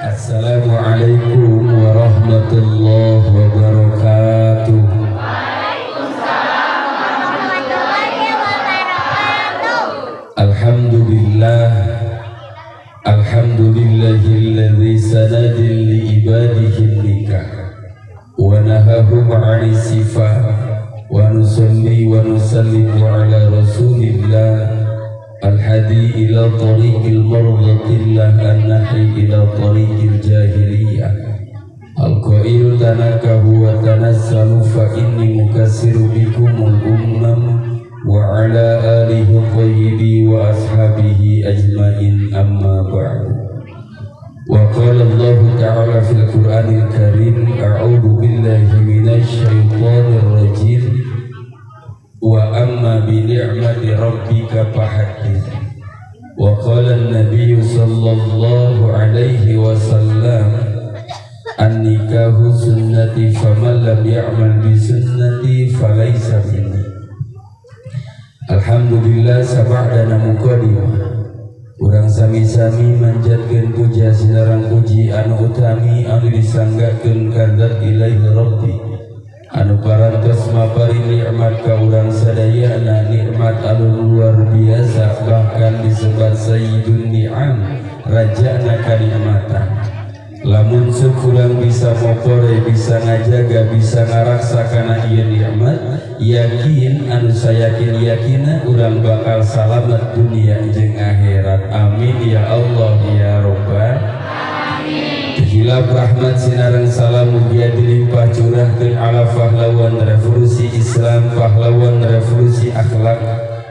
Assalamualaikum warahmatullahi wabarakatuh. Waalaikumsalam warahmatullahi wabarakatuh. Alhamdulillahilladzi sanadil li ibadihi nikah wa nahahum 'ani sifah wa nusalli wa nusallimu ala rasulillah al-hadi ila tariqil mardatillah an-nahi ila tariqil jahiliyah al-qail tanakahu wa tanassalu fa inni mukassiru bikumul ummam wa ala alihi thayyibi wa ashabihi ajmain amma ba'du. Wa qala Allah ta'ala fil Qur'anil Karim a'udzu billahi minasy syaithanir rajim wa amma bi ni'mati rabbika fahaddits. Wa qala an-nabiy sallallahu alaihi wasallam an-nikahu sunnati faman lam ya'mal bi sunnati falaysa minni. Alhamdulillah sab'dana muqaddimah. Urang sami-sami manjatkeun puja sinarang puji anu utami anu disanggakeun kandat ilaihi rabbi anu parantos mapari nikmat ka urang sadayana, nikmat anu luar biasa bahkan disebut sayyidun ni'am, rajana kanikmatan. Lamun sekurang bisa mopore, bisa ngajaga, bisa ngaraksa kana ieu nikmat, yakin anu sayakin yakina urang bakal salamet dunia jeung akhirat. Amin ya Allah ya Rabbal alamin. Hilap rahmat sinareng salam mugia dilimpah curahkeun ala pahlawan revolusi Islam, pahlawan revolusi akhlak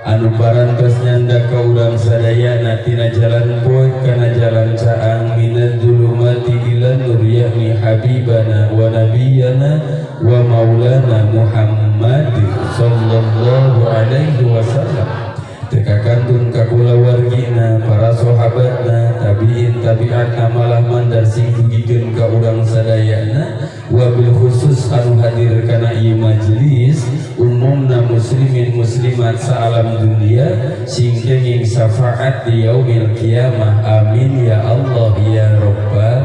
anu parantos nyanda ka urang sadayana tina jalan poe kana jalan caang minadz zulumati ila nur yakni habibana wa nabiyana wa maulana Muhammad sallallahu alaihi wasallam. Teka kantun ka kulawargina, para sahabatna, tabiin tabi'atna malah mandar sing dugikeun ka urang sadayana, wabil khusus anu hadir kana ieu majelis umumna muslimin muslimat saalam dunia sing kenging syafaat di yaumil qiyamah. Amin ya Allah ya Rabbal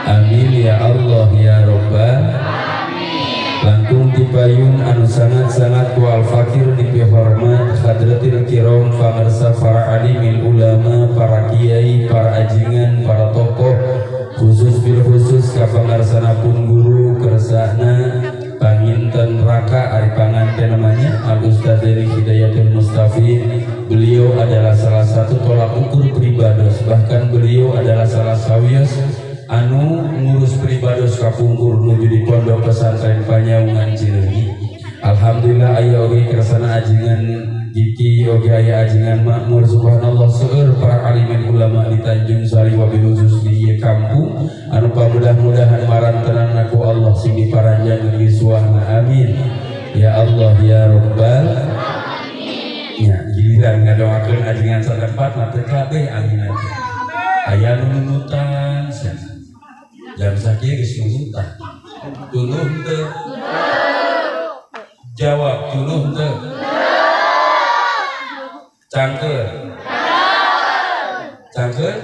amin ya Allah ya Rabbal langkung dipayun anu sangat-sangat ku al-fakir dipihormat hadratil kiram pamirsa para alimil ulama, para kiai, para ajingan, para tokoh, khusus bil khusus ka pangarsanapun guru kersana panginten raka ari panganten namanya Al Ustaz dari Hidayatul Mustafid. Beliau adalah salah satu tolak ukur pribados, bahkan beliau adalah salah sawios anu ngurus pribados kapungkur nuju di pondok pesantren Panyaungan Cileunyi. Alhamdulillah aya oge kersana ajingan giki oge aya ajingan makmur. Subhanallah seueur para alimin ulama di Tanjung Sari wabil khusus di ieu kampung anu pamudah-mudahan marantenan aku Allah sing diparanjang geus suahna. Amin ya Allah ya Rabbal alamin. Ya giliran ngadoakeun ajingan satempat na teu kabeh aminan. Aya nu nunutan jam sakieu geus nunutan. Tuluh teu? Jawab tuluh teu? Cangkeun? Cangkeun?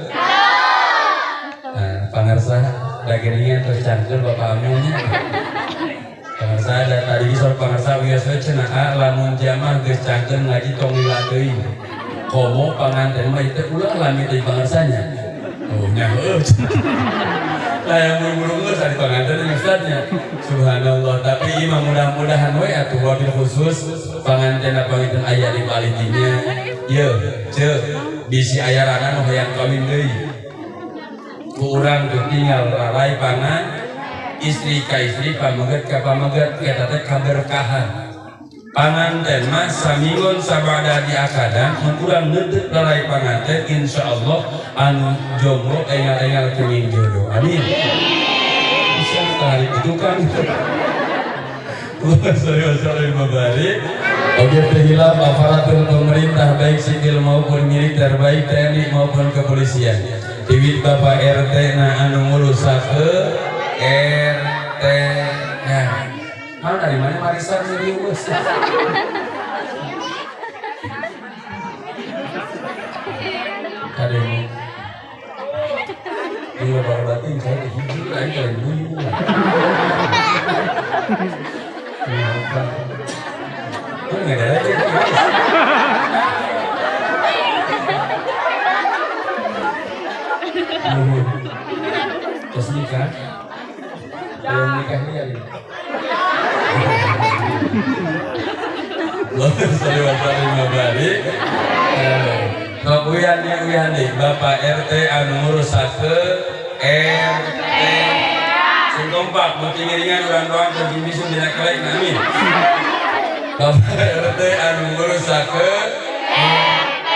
Nah, pangarsa da geuningan tos cangkeun Bapak Amunya. Pangarsa da tadi sor pangarsa wios we cenah lamun jamaah geus cangkeun ngaji tong lila teuing. Komo panganten mah teh ulah lami teh pangarsanya. Oh nyaho. Lah yang buru-buru tadi pengantin yang ustadnya. Subhanallah. Tapi imam mudah-mudahan we atuh wabil khusus pengantin panginten aya di palitinya. Ye, ceu bisi aya rana nu hayang kawin deui. Ku urang teu tinggal lalai pangan istri ka istri pameget ka pameget eta teh kaberkahan. Panganten mah saminggon sabada di akada mun urang neuteut lalai panganten insyaallah anu jomblo engal-engal keuning jodoh. Amin. Bisa tarik itu kan. Wassalamualaikum warahmatullahi wabarakatuh. Oke, terhilaf aparatur pemerintah baik sipil maupun militer, baik TNI maupun kepolisian. Diwit Bapak RT na anu ngurusakeun RT nya. Mau dari mana Marisan serius? Kadang dia baru batin saya hiji lain kali bunyi. Enggak ada lagi. Terus nikah? Belum nikah nih hari. Uyan nih Bapak RT anu ngurusakeun RT. Sing kompak beuti ngiringan urang doang teu bisu dina kelek amin. Bapak RT anu ngurusakeun RT.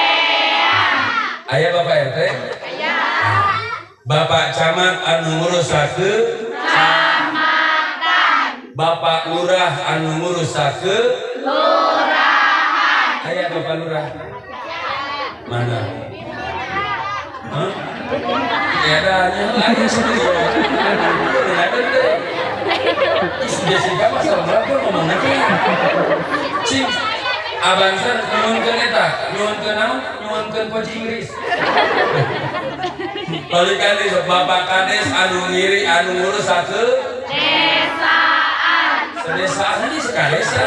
Aya Bapak RT? Aya. Bapak camat anu ngurusakeun camatan. Bapak lurah anu ngurusakeun lurahan. Aya Bapak lurah? Mana? Hah? Tiada nya aya sendiri. Jessica masalah berapa ngomongna teh? Cing abang san nyuhunkeun eta, nyuhunkeun naon? Nyuhunkeun poci Inggris. Balikan deui Bapak Kades anu ngiri anu ngurusakeun desaan. Sedesaan ini sakadesa.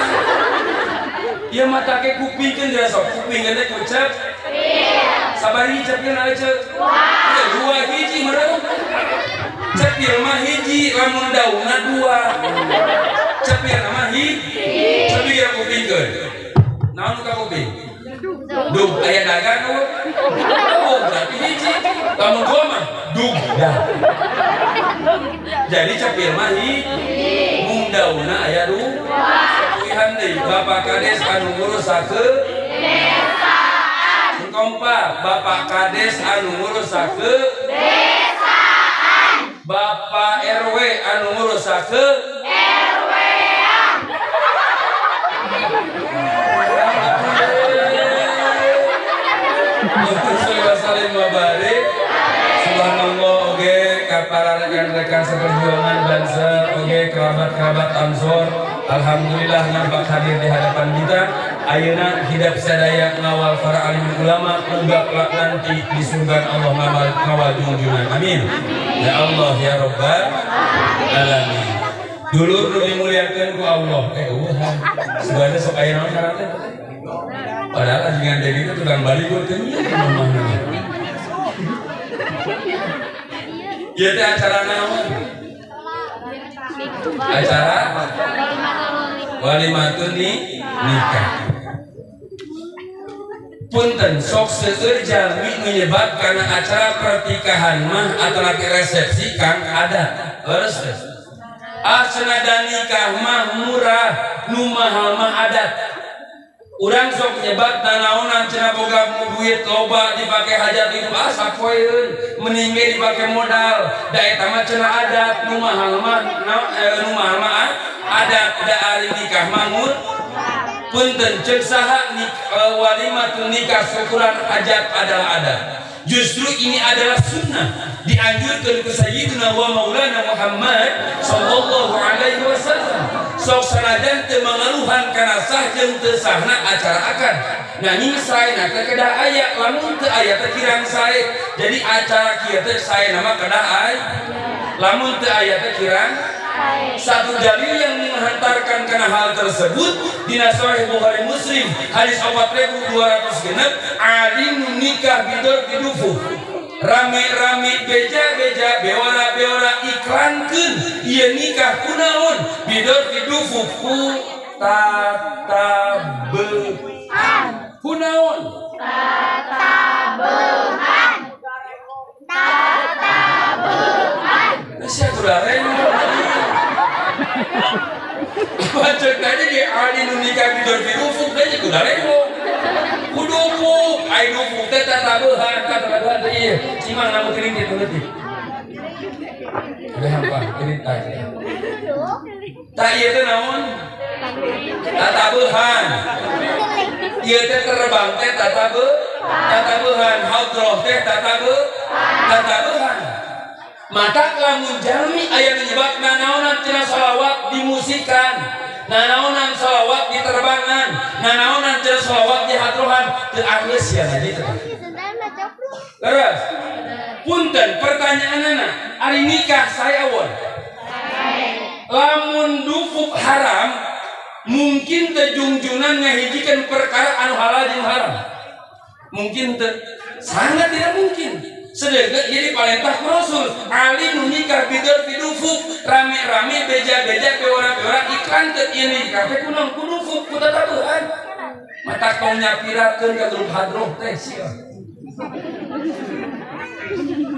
Ieu mah take kupingkeun geus sok kuping teh kucep. Sabari cepkeun aja. Dua hiji meureun. Cepil mah hiji lamun daunna dua. Cepil mah hiji. Cepil ya kupingkeun. Naon ka kuping? Dug aya dagang nu. Oh, berarti hiji. Lamun dua mah dug. Jadi cepil mah hiji. Mun daunna aya dua. Kuihan deui Bapak Kades anu ngurusakeun desaan. Kompak Bapak Kades anu ngurusakeun desaan. Bapak RW anu ngurusakeun RW-an. Subhanallah oge ka para rekan-rekan seperjuangan bangsa oge kerabat-kerabat Ansor. Alhamdulillah nampak hadir di hadapan kita. Ayeuna hidup sadaya ngawal para alim ulama muga kelak nanti di surga Allah ngawal junjungan. Amin. Ya Allah ya Rabbal alamin. Dulur nu dimuliakeun ku Allah. Sebenarnya sok aya naon karana teh? Padahal ajengan Dewi itu tukang balik teu nya mamahna. Ieu teh acara naon? Acara walimatun nikah. Punten sok seueur jalmi menyebabkan acara pernikahan mah atau nanti resepsi kang ada leres teh. Cenah nikah mah murah, nu mahal mah adat. Urang sok nyebat naonan cenah boga duit loba dipake hajat hidup sapoeun mending ge dipake modal. Da eta mah cenah adat, nu mahal mah adat. Da ari nikah mah punten ceuk saha walimatun nikah syukuran hajat adalah adat. Justru ini adalah sunnah dianjurkan ke Sayyidina wa Maulana Muhammad sallallahu alaihi wasallam. Sok sanajan teu mangaluhan kana sah jeung teu sahna acara akad. Nanging saena teh kedah aya, lamun teu aya teh kirang sae. Jadi acara kieu teh saena mah kedah aya. Lamun teu aya teh kirang. Satu dalil yang menghantarkan karena hal tersebut dina Sahih Bukhari Muslim hadis 4200 genep alim nikah bidor bidufu. rame-rame beja-beja bewara-bewara iklankeun ieu nikah kunaon bidor bidufuku tatabehan kunaon tatabehan sia kurang baca tadi di ali nu nikah bidor bidufuk teh kurang kudufuk ai dufuk teh tatabehan teh ieu cimang namun kerintit leutik udah hampa kerintit tah ieu teh naon tatabehan ieu teh terbang teh tatabehan haudroh teh tatabehan maka lamun jalmi aya nyebabna naonan cenah shalawat dimusikan nanaonan shalawat diterbangan nanaonan cenah shalawat dihadrohan teu ahli sia jadi terus punten pertanyaanna ari nikah sayaon lamun dufuk haram mungkin teu junjunan ngahijikeun perkara anu halal jeung haram mungkin teu sangat tidak mungkin sedangkan jadi perintah Rasul ali nu nikah bidor bidufuk rame-rame beja-beja bewara-bewara iklan ke ini kafe kunaon kudufuk kutatabehan mata kau nyapirakeun ka grup hadroh teh sia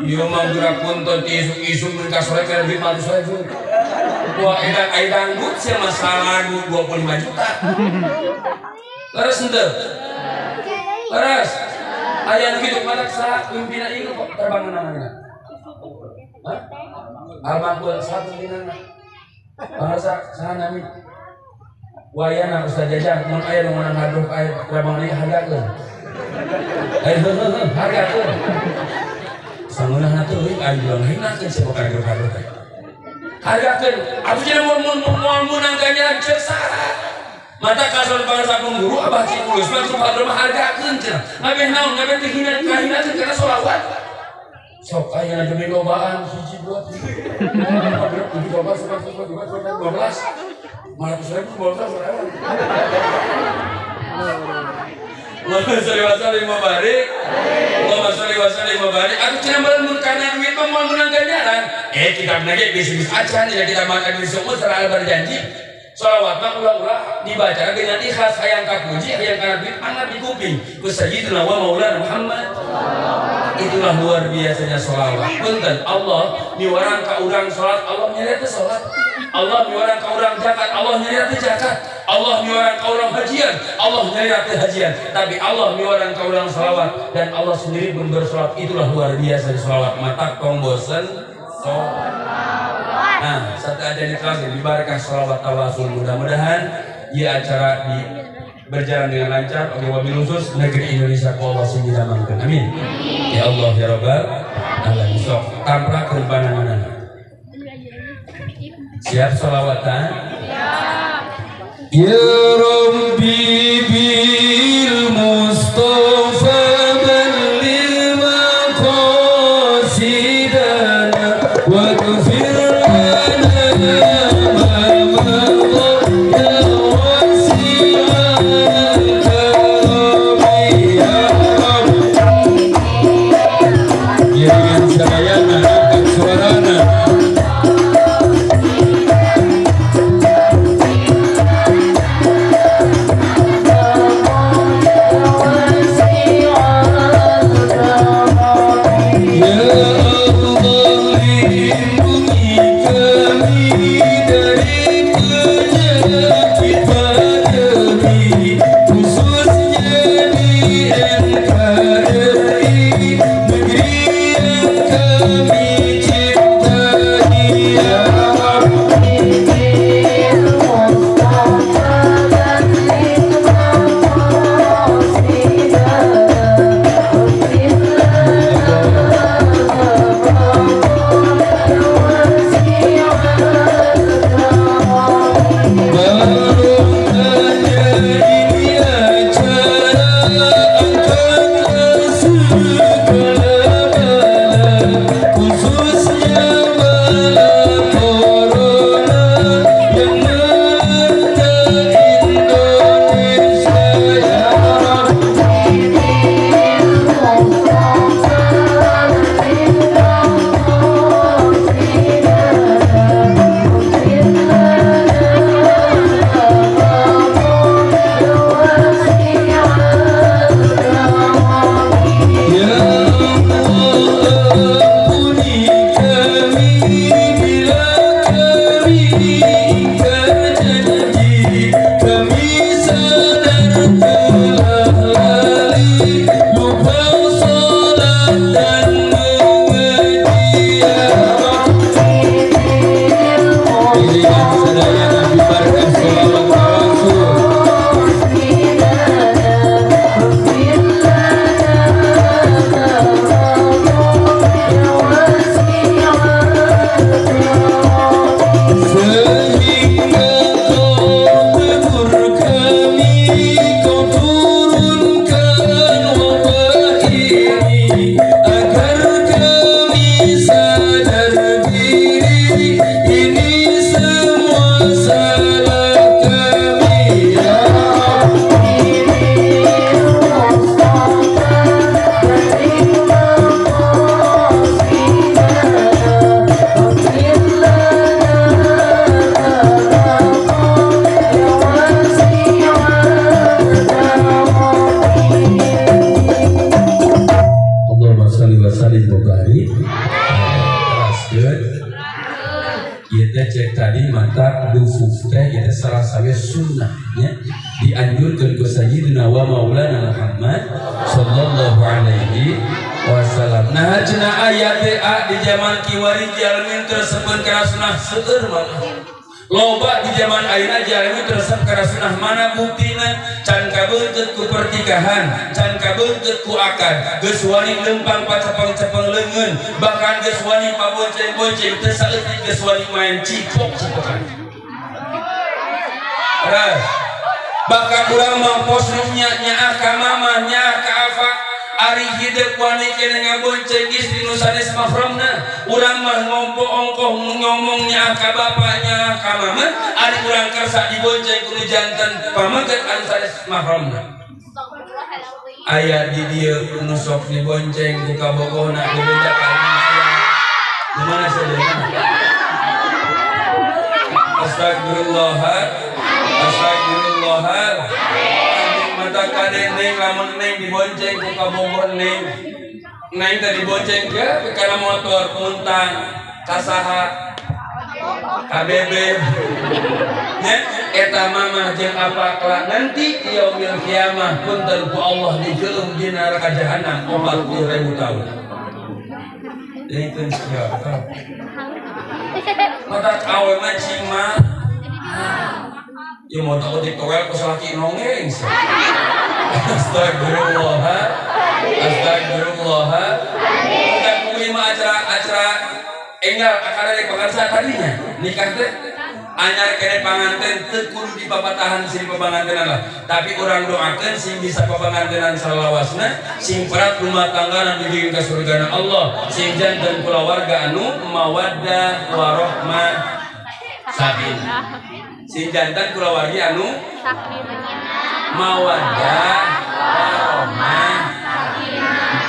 ieu mah geura punten isuk-isuk nikah sore ka 500.000 wah edan ai dangdut sia masalah 25 juta terus henteu terus aya nu kitu matak sa pimpinan ieu kok terbangan namanya hah almakbul sa pimpinanna bahasa saha nami wayana Ustaz Jajang mun aya nu menang haduh aya terbangan ieu hargakeun hargakeun sangeunahna teh euy aya jual hinakeun sia boga haduh teh hargakeun atuh cenah mun menang ganjaran ceuk syarat mata kasar bangsa pengguru abah cikulus mah kudu hargakeun cenah ngabeh naon ngabeh teh hina kahinakeun kana sholawat sok aya na demi lobaan 1 2 3 7 12 malah seribu bolsa sorewan Allahumma sholli wa sallim wa barik Allahumma sholli wa sallim wa barik atuh cenah beureun mun kana duit mah moal menang ganjaran kitabna ge bisnis acan ya kita makan di sumur serah berjanji sholawat mah ulah-ulah dibaca dengan ikhlas hayang kapuji hayang kana duit angkat di kuping ku sayyidina wa maulana Muhammad itulah luar biasanya sholawat punten Allah miwarang ka urang salat Allah nyariata salat Allah miwarang ka urang zakat Allah nyariata zakat Allah miwarang ka urang hajian Allah nyariata hajian tapi Allah miwarang ka urang sholawat dan Allah sendiri pun bersolat itulah luar biasa sholawat mata tong bosen nah, satu ada di kelas di barakah sholawat tawasul mudah-mudahan ya acara berjalan dengan lancar oleh wabil khusus negeri Indonesia ku Allah sing didamankeun amin ya Allah ya rabbal alamin sok tamprakeun pananganna siap sholawatan ya rabbi bil mustafa balil maqasidana wa Sieun ieu teh cek tadi mata dufuf teh ieu teh salah sawe sunnah nya dianjurkeun ku sayyidina wa maulana Muhammad sallallahu alaihi wasallam. Nah cenah aya teh di zaman kiwari jalmi tersebut kana sunnah seueur malah loba di zaman ayeuna jalmi tersebut kana sunnah mana buktina can kabeungkeut ku pertikahan can kabeungkeut ku akad geus wani lempang pacepeng-cepeng leungeun bahkan geus wani pabonceng-bonceng teu saeutik geus wani main cipok-cipokan bahkan urang mah posna nyaah ka mama nyaah ka afa ari hidup wani kena ngabonceng istri nu sanes mahramna urang mah ngompo ongkoh ngomong nyaah ka bapaknya ka mama ari urang kersa dibonceng ku janten pamaget anu sanes mahramna aya di dieu nu sok dibonceng ku kabogohna dibeja ka di mana saudara astagfirullah mata kadeng neng lamun neng dibonceng ku kabogoh neng teh dibonceng ke kana motor muntang kasaha KBB nya eta mama jeung apa kelak nanti yaumil kiamah punten ku Allah dijeueum di neraka jahanam 40.000 tahun. Itu siapa? Mata awe mah cing mah. Ya mau tahu di toel ku salaki nongeng. Astagfirullah. Kita kumaha acara enggal akara di pangarsa tadinya nikah teh anyar kene panganten teu kudu di papatahan sing pabangantenan lah tapi urang doakeun sing bisa pabangantenan salawasna sing perat rumah tanggana dijieun ka surgana Allah sing janten kulawarga anu mawaddah warahmah sakinah sing janten kulawarga anu mawaddah warahmah sakinah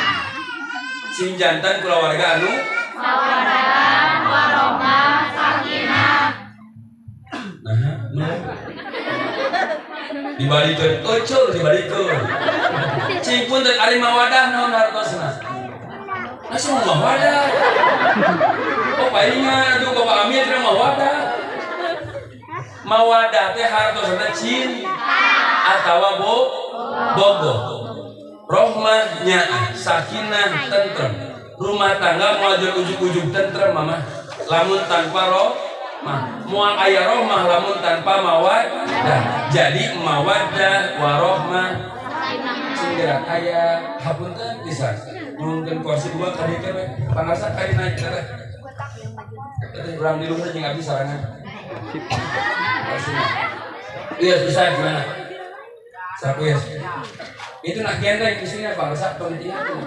sing janten kulawarga anu mawaddah warahmah sakinah. Nah, dibalikeun euceur dibalikeun. Cing punten ari mawadah naon hartosna? Asa mawadah. Oh palingan atuh Bapak Amin teh mawadah. Mawadah teh hartosna cinta atawa bogo. Rahmah nyaah, sakinah tentrem. Rumah tangga mau aja ujuk-ujuk tentrem mama lamun tanpa rohmah mual ayah rohmah lamun tanpa mawaddah jadi mawaddah warohmah singgerak ayah hapunten bisa mungkin kursi dua kali kere pangarsa kali naik kere urang di luhur jeung abdi sarangan iya bisa gimana sapu ya itu nak gendeng isinya bangsa pentingnya tuh.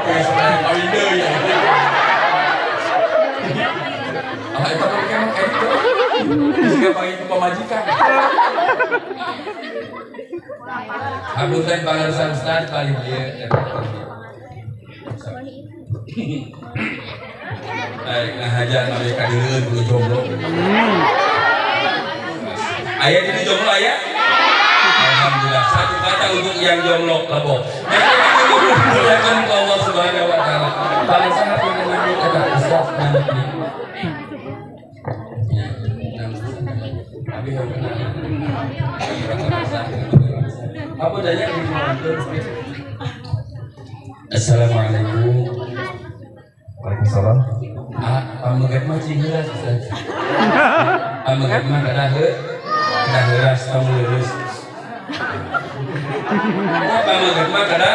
Ya sudah kawin deh ya. Ah itu kan emang itu. Bisa panggil ke pemajikan. Hapunten pangarsa Ustaz kali dia. Baik, ngahajar nabi kadileun kudu jomblo. Ayah jadi jomblo ayah? Alhamdulillah. Satu kata untuk yang jomblo lebo. Muliakan ke Allah Subhanahu wa taala. Paling sangat mengenai kata Ustaz nanti. Apa daya di Assalamualaikum. Waalaikumsalam. Pamegat mah cinggeras Ustaz. Pamegat mah kada heuras kamu lurus. Pamegat mah kada.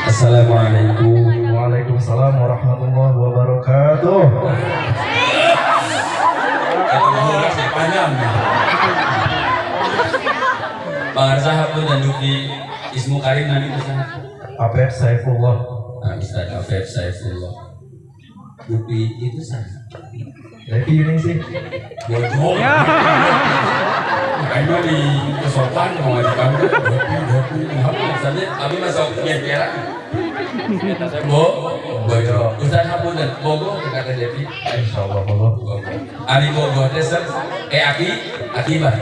Assalamualaikum. Waalaikumsalam warahmatullahi wabarakatuh. Kata heuras panjang. Pangarsa hapun dan di Ismu Karim nanti kesana. Afef Saifullah. Ustaz Afef Saifullah. Dupi itu sana. Devi ini sih. Bodoh. Kayaknya di kesopan mau di kampung. Dupi. Misalnya kami masuk nyeperan. Bodoh. Ustaz hapunten. Bogo kata Devi. Insyaallah bogo. Ari bogo teh akibat.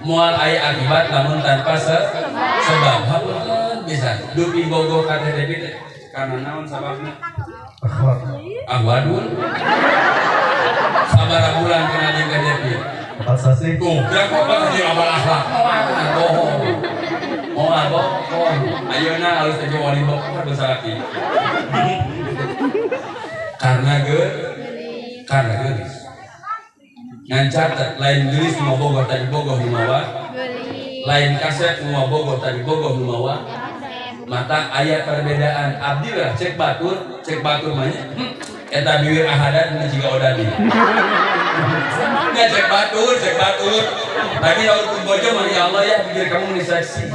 Moal aya akibat namun tanpa sebab. Hapunten bisa dupi bogoh ka teh Devi teh karena naon sababna Akhlak. waduh sabaraha bulan kana jeung ka Devi Masa sih? tuh ya kok bakal abal akhlak bohong bohong ayeuna alus teh wali bohong dosa laki karena geulis ngan catat lain geulis nu bogoh tadi bogoh nu mawa lain kaset nu bogoh tadi bogoh nu mawa mata aya perbedaan abdi lah cek batur mah eta biwir ahadat nu jiga odadi cek batur tapi ya urut bojo mah ya Allah ya biar kamu ini seksi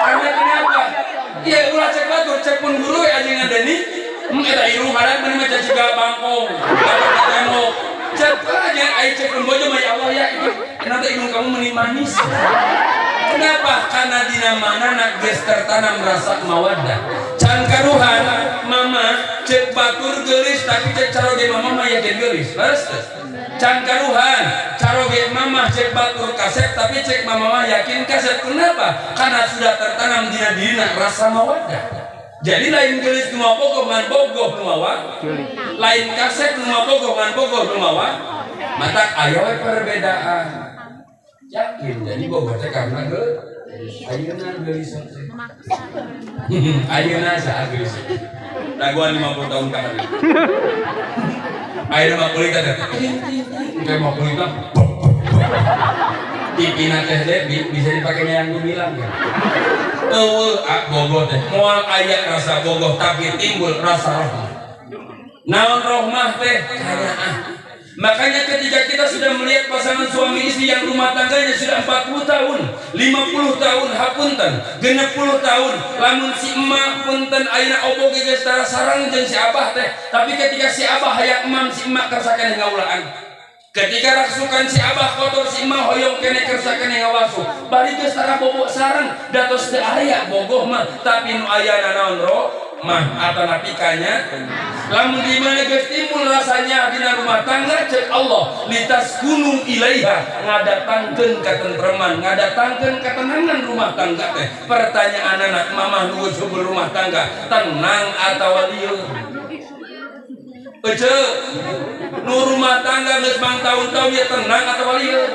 karena kenapa iya ulah cek batur cek pun guru ya anjing ngadeni eta irung hadat mah mah jiga bangkong atau tembok cek aja ai cek pun bojo mah ya Allah ya kenapa irung kamu meni manis kenapa? Karena dina manana geus tertanam rasa mawaddah. Can karuhan mama cek batur geulis tapi cek caroge mama mah yakin geulis. Leres teh. Can karuhan caroge mama cek batur kaset tapi cek mama mah yakin kaset. Kenapa? Karena sudah tertanam dina dirina rasa mawaddah. Jadi lain geulis nu bogoh ngan bogoh nu mawa. Lain kaset nu bogoh ngan bogoh nu mawa. Mata aya we perbedaan. Yakin jadi bogoh teh karena ayeuna geulis ayeuna saha geulis daguan 50 tahun ka hari ayeuna mah kulit teh teh mah kulit tipina teh bisa dipake yang bilang ya eueuh bogoh teh moal aya rasa bogoh tapi timbul rasa rahmah naon rahmah teh kayaan. Makanya ketika kita sudah melihat pasangan suami istri yang rumah tangganya sudah 40 tahun, 50 tahun, hapunten, 60 tahun, lamun si emak punten ayeuna oboge geus tara sareng jeung si abah teh, tapi ketika si abah hayang emam si emak kersa keneh ngaulaan. Ketika raksukan si abah kotor si emak hoyong keneh kersa keneh ngawasuh. Bari geus tara bobok sareng, datos teu aya bogoh mah, tapi nu ayana naon ro mah atana pikanya lamun di mana geus timbul rasanya dina rumah tangga cek Allah litas gunung ilaiha ngadatangkeun katentreman ngadatangkeun ketenangan rumah tangga teh pertanyaan anak mamah nu hubul rumah tangga tenang atawa lieur ece nu rumah tangga geus bang tahun-tahun ya tenang atawa lieur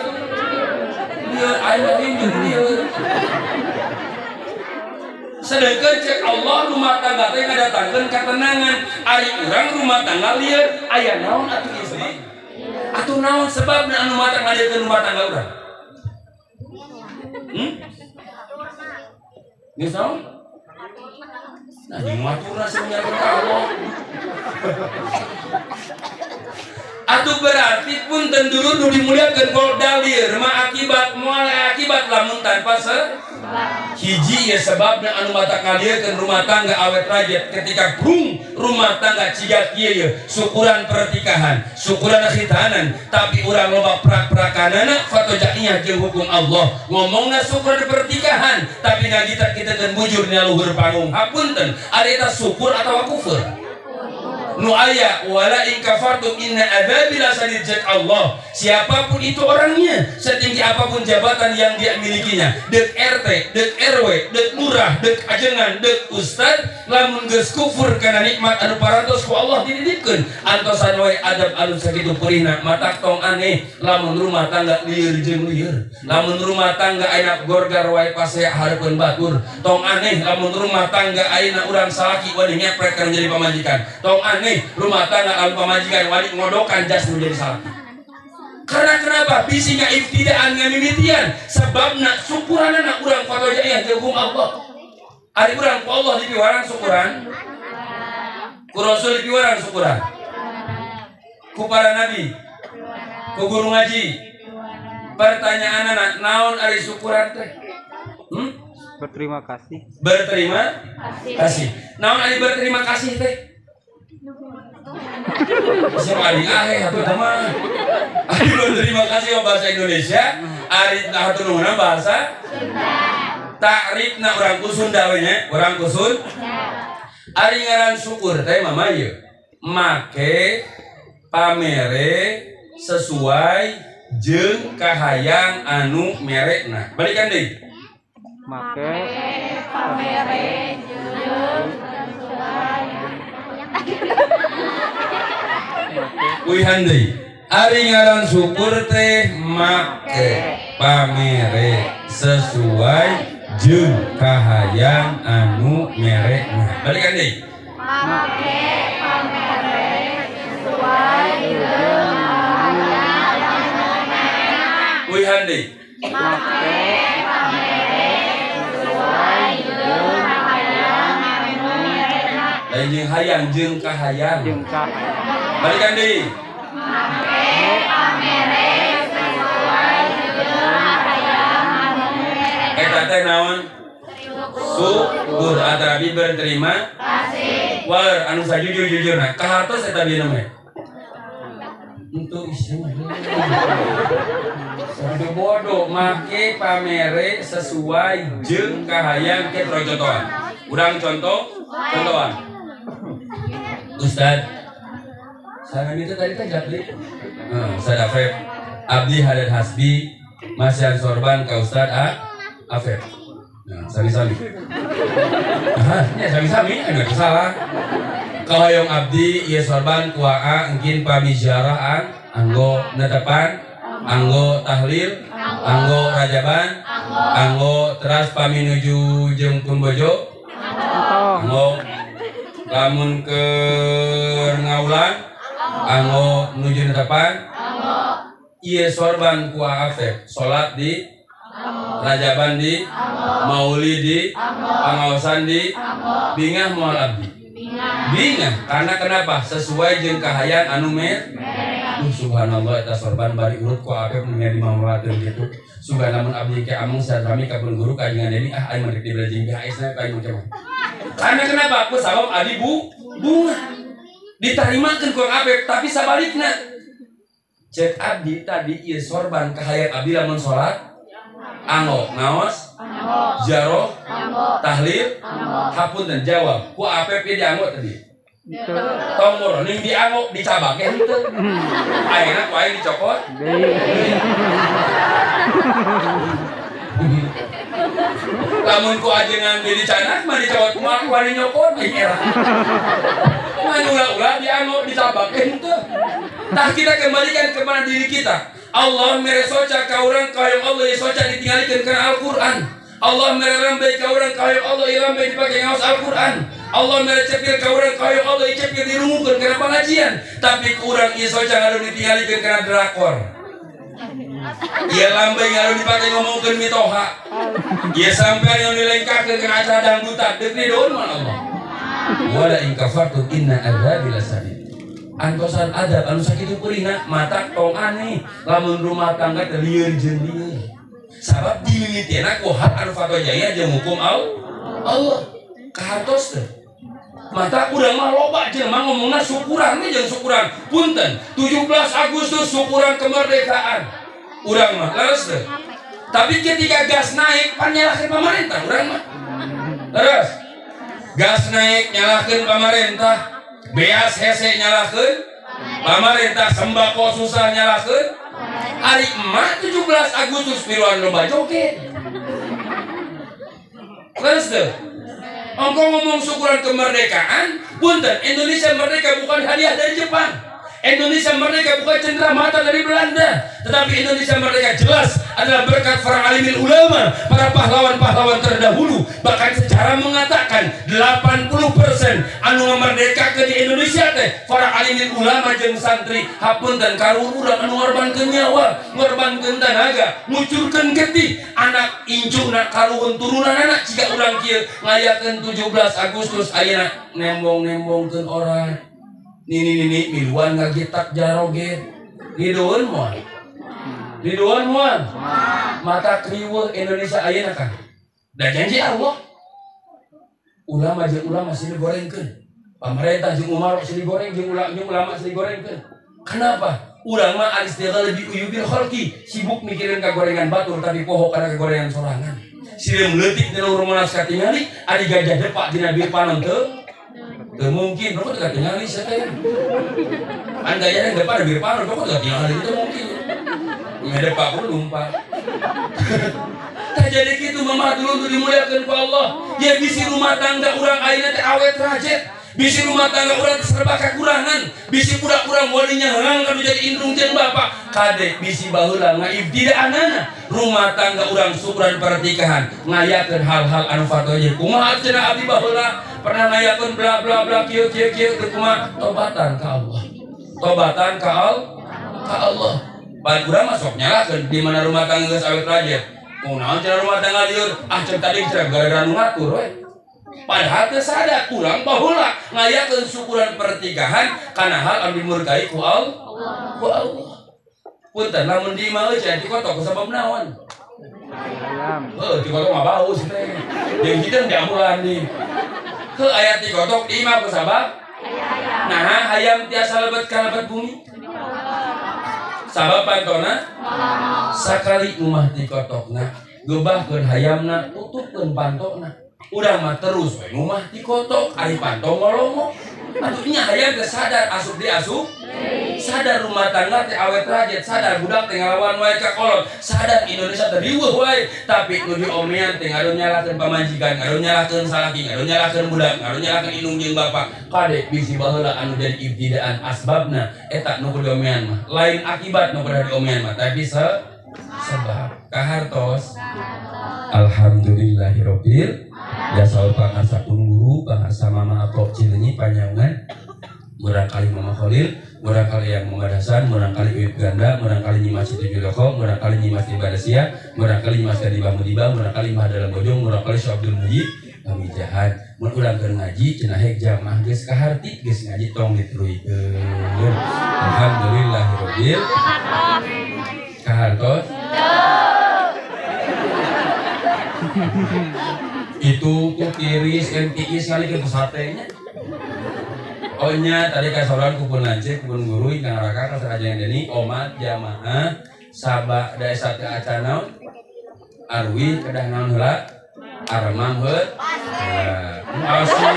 aya lieur sedangkan cek Allah rumah tangga teh ngadatangkeun ketenangan ari urang rumah tangga lieur aya naon atuh istri atuh naon sebabna anu mata ngadatkeun rumah tangga urang geus naon nah di maturna sebenarnya Allah atuh berarti pun tenduru nu dimuliakeun kol dalir mah akibat lamun tanpa hiji ya sebabna anu mata ngaliekeun rumah tangga awet rajet ketika brung rumah tangga cigat kieu ye syukuran pertikahan syukuran khitanan tapi urang loba prak-prakanana fatojaiyah jeung hukum Allah ngomongna syukuran pertikahan tapi ngagita kita keun bujur dina luhur panggung hapunten ari eta syukur atawa kufur nu aya wala in kafartum inna adzabi lasadid jat Allah siapapun itu orangnya setinggi apapun jabatan yang dia milikinya dek RT dek RW dek lurah dek ajengan dek ustad lamun geus kufur kana nikmat anu parantos ku Allah dididikeun antosan wae adab anu sakitu perihna matak tong aneh lamun rumah tangga lieur jeung lieur lamun rumah tangga ayeuna gorgar wae pasea hareupeun batur tong aneh lamun rumah tangga ayeuna urang salaki wani ngepret kana jadi pamajikan tong aneh rumah tangga lalu pamajikan wali ngodokan jas menjadi salah karena kenapa bisi ngaibtidaan ngamimitian sebabna syukuranana urang fatojaiyah jeung Allah ari urang ku Allah dipiwarang syukuran ku Rasul dipiwarang syukuran ku para nabi ku guru ngaji pertanyaanana naon ari syukuran teh berterima kasih naon ari berterima kasih teh Siapa ari atau teman ari berterima kasih bahasa Indonesia ari hatununa bahasa takrifna urang ku Sunda we nya urang ku Sunda ari ngaran syukur teh mama ieu make pamere sesuai jeung kahayang anu merekna balikan deui make pamere jeung Uihan deui. Ari ngaran syukur teh make pamere sesuai jeung kahayang anu merekna. Balikan deui. make pamere sesuai jeung Uihan deui. make pamere sesuai jeung hayang anu merekna. Lain jeung hayang jeung kahayang. jeung Balikan deui. Make pamere sesuai jeung hayang anu merekna. Eta teh naon? Syukur atrabi berterima Kasih. war anu sajujur-jujurna kahartos eta bieu mah. Untuk isu. Sampai bodoh make pamere sesuai jeung kahayang ke contohan. Urang contohan. Ustad, saran itu tadi teh japli. Ustad Afef, abdi hadir hasbi, masyan sorban ka Ustad Afef. Nah, sami-sami. Ya sami-sami, ada salah. Kahayong abdi ieu sorban ku aa engkin pamijaraan, anggo netepan, anggo tahlil, anggo rajaban, anggo teras paminuju jeung pembojo, anggo lamun ke ngaulan, anggo nuju netepan, ieu sorban ku Afef, salat di rajaban di maulid di pangaosan di bingah moal abdi bingah karena kenapa sesuai jeung kahayang anu subhanallah eta sorban bari urut ku Afef menjadi mawalateun kitu sugan lamun abdi ke amung sadrami ka pun guru kajengan deui ai meureuk dibelajeng BHS-na kayu macam karena kenapa ku sabab adi bunga ditarimakeun ku Afef tapi sabalikna cek abdi tadi ieu sorban kahayang abdi lamun salat anggo ngaos jaroh tahlil hapun dan jawab ku Afef ieu dianggo tadi tombor ning dianggo dicabake henteu ayeuna ku aya dicokot lamun ku ajengan di canak mah dicokot kumaha ku ari nyokot era mah ulah-ulah dianggo dicabake henteu tah kita kembalikan kepada diri kita. Allah mere soca ka urang kahayang Allah soca ditinggalikeun kana Al-Qur'an. Allah mere lambai ka urang kahayang Allah lambai dipake ngaos Al-Qur'an. Allah mere cepil ka urang kahayang Allah cepil dirumukeun kana pengajian. Tapi ku urang ieu soca ngaruh ditinggalikeun kana drakor. Ieu lambai ngaruh dipake ngomongkeun mitoha. Ieu sampean yang dilengkakeun kana acara dangdutan deuk didoon man Allah. Wala in kafartum inna adzabi lasadid. Antosan adab anu sakitu peurina mata tong aneh lamun rumah tangga teh lieur jeung lieur sabab dimimitiena ku hak anu fatwa jaya jeung hukum Allah kahartos teh mata urang mah loba jelema ngomongna syukuran we jeung syukuran punten 17 Agustus syukuran kemerdekaan urang mah leres teh tapi ketika gas naik pan nyalahkeun pamarentah urang mah leres gas naik nyalahkeun pamarentah beas hese nyalakeun pamarentah sembako susah nyalakeun hari emak 17 Agustus piluan lomba joget terus deh engkau ngomong syukuran kemerdekaan punten Indonesia merdeka bukan hadiah dari Jepang Indonesia merdeka bukan cenderamata dari Belanda tetapi Indonesia merdeka jelas adalah berkat para alimin ulama para pahlawan-pahlawan terdahulu bahkan secara mengatakan 80% anu merdeka di Indonesia teh para alimin ulama jeung santri hapun dan karuhun urang anu ngorbankeun nyawa ngorbankeun tenaga ngucurkeun getih anak incuna karuhun turunanna jika urang kieu ngayakeun 17 Agustus ayeuna nembong-nembongkeun orang nini miluan ngagitak jaroget didoeun moal mata kriweuh Indonesia ayeuna kan da janji Allah ulama jeung ulama silih gorengkeun pamarentah jeung umar silih goreng jeung ulama silih gorengkeun kenapa urang mah al-istighala bi uyubil khalqi sibuk mikirin kagorengan batur tapi poho kana kagorengan sorangan silih leutik dina urang katingali ari gajah depak dina bir panon teu mungkin rokok tidak tinggal di sana anda yang depan ada bir panon rokok tidak tinggal itu mungkin ngedepak pun lumpah Tak jadi gitu mama dulu tuh dimuliakan ku Allah. Ya bisi rumah tangga urang ayeuna teh awet rajet. Bisi rumah tangga urang serba kakurangan. Bisi budak urang walinya heung kanu jadi indung jeung bapak. Kade bisi baheula ngaibtidaanana. Rumah tangga urang syukuran pernikahan ngayakeun hal-hal anu fatwa ieu. Kumaha cenah abdi baheula pernah ngayakeun bla bla bla kieu kieu kieu teu kumaha tobatan ka Allah. Tobatan ka Allah. Pan urang mah sok nyalakeun di mana rumah tangga geus awet rajet. Kunaon cenah rumah tangga lieur? Ah cek tadi cenah gara-gara nu ngatur we. Padahal teu sadar urang baheula ngayakeun syukuran pernikahan kana hal anu dimurkai ku Allah. Punten lamun di imah euy di kotok sabab naon? Di kotok mah bau sih teh. Jeung hideung diambulan di. Heuh aya di kotok di imah ku sabab? Nah, hayam tiasa lebet ka lebet bumi. Sabab pantona sakali umah di kotokna gebahkeun hayamna tutupkeun pantona. Urang mah terus we umah di kotok ari panto ngolomo. Atuh nya hayam teh sadar asup di asup. Sadar rumah tangga teh awet rajet, sadar budak teh ngalawan wae ka kolot, sadar Indonesia teh riweuh wae, tapi nu diomean teh ngaruh nyalakeun pamajikan, ngaruh nyalakeun salaki, ngaruh nyalakeun budak, ngaruh nyalakeun indung jeung bapak. Kade bisi baheula anu jadi ibtidaan asbabna eta nu diomean mah. Lain akibat nu kudu diomean mah, tapi sebab kahartos. Alhamdulillahirabbil jasa pangarsa pun guru, pangarsa mama apok cileunyi panyaungan. Murangkali Mama Khalil, murangkali yang Mengadasan, murangkali Uip Ganda, murangkali Nyimas Itu Juloko, murangkali Nyimas di Badasia, murangkali Nyimas di Bamudiba, murangkali Mah Dalam Bojong, murangkali Syekh Abdul Mujib, kami jahan, mun urang keur ngaji cenah hek jamaah geus kaharti geus ngaji tong dituluikeun. Alhamdulillahirabbil kahartos. Itu ku tiris MTI sekali ke satenya. Ohnya tadi kasoran kupun lancip, kupun guru, kang raka, kasar aja yang deni, omat, jamaah, sabak, daesat ke acanaun, arwi, kedah naon heula, armam heut, asli,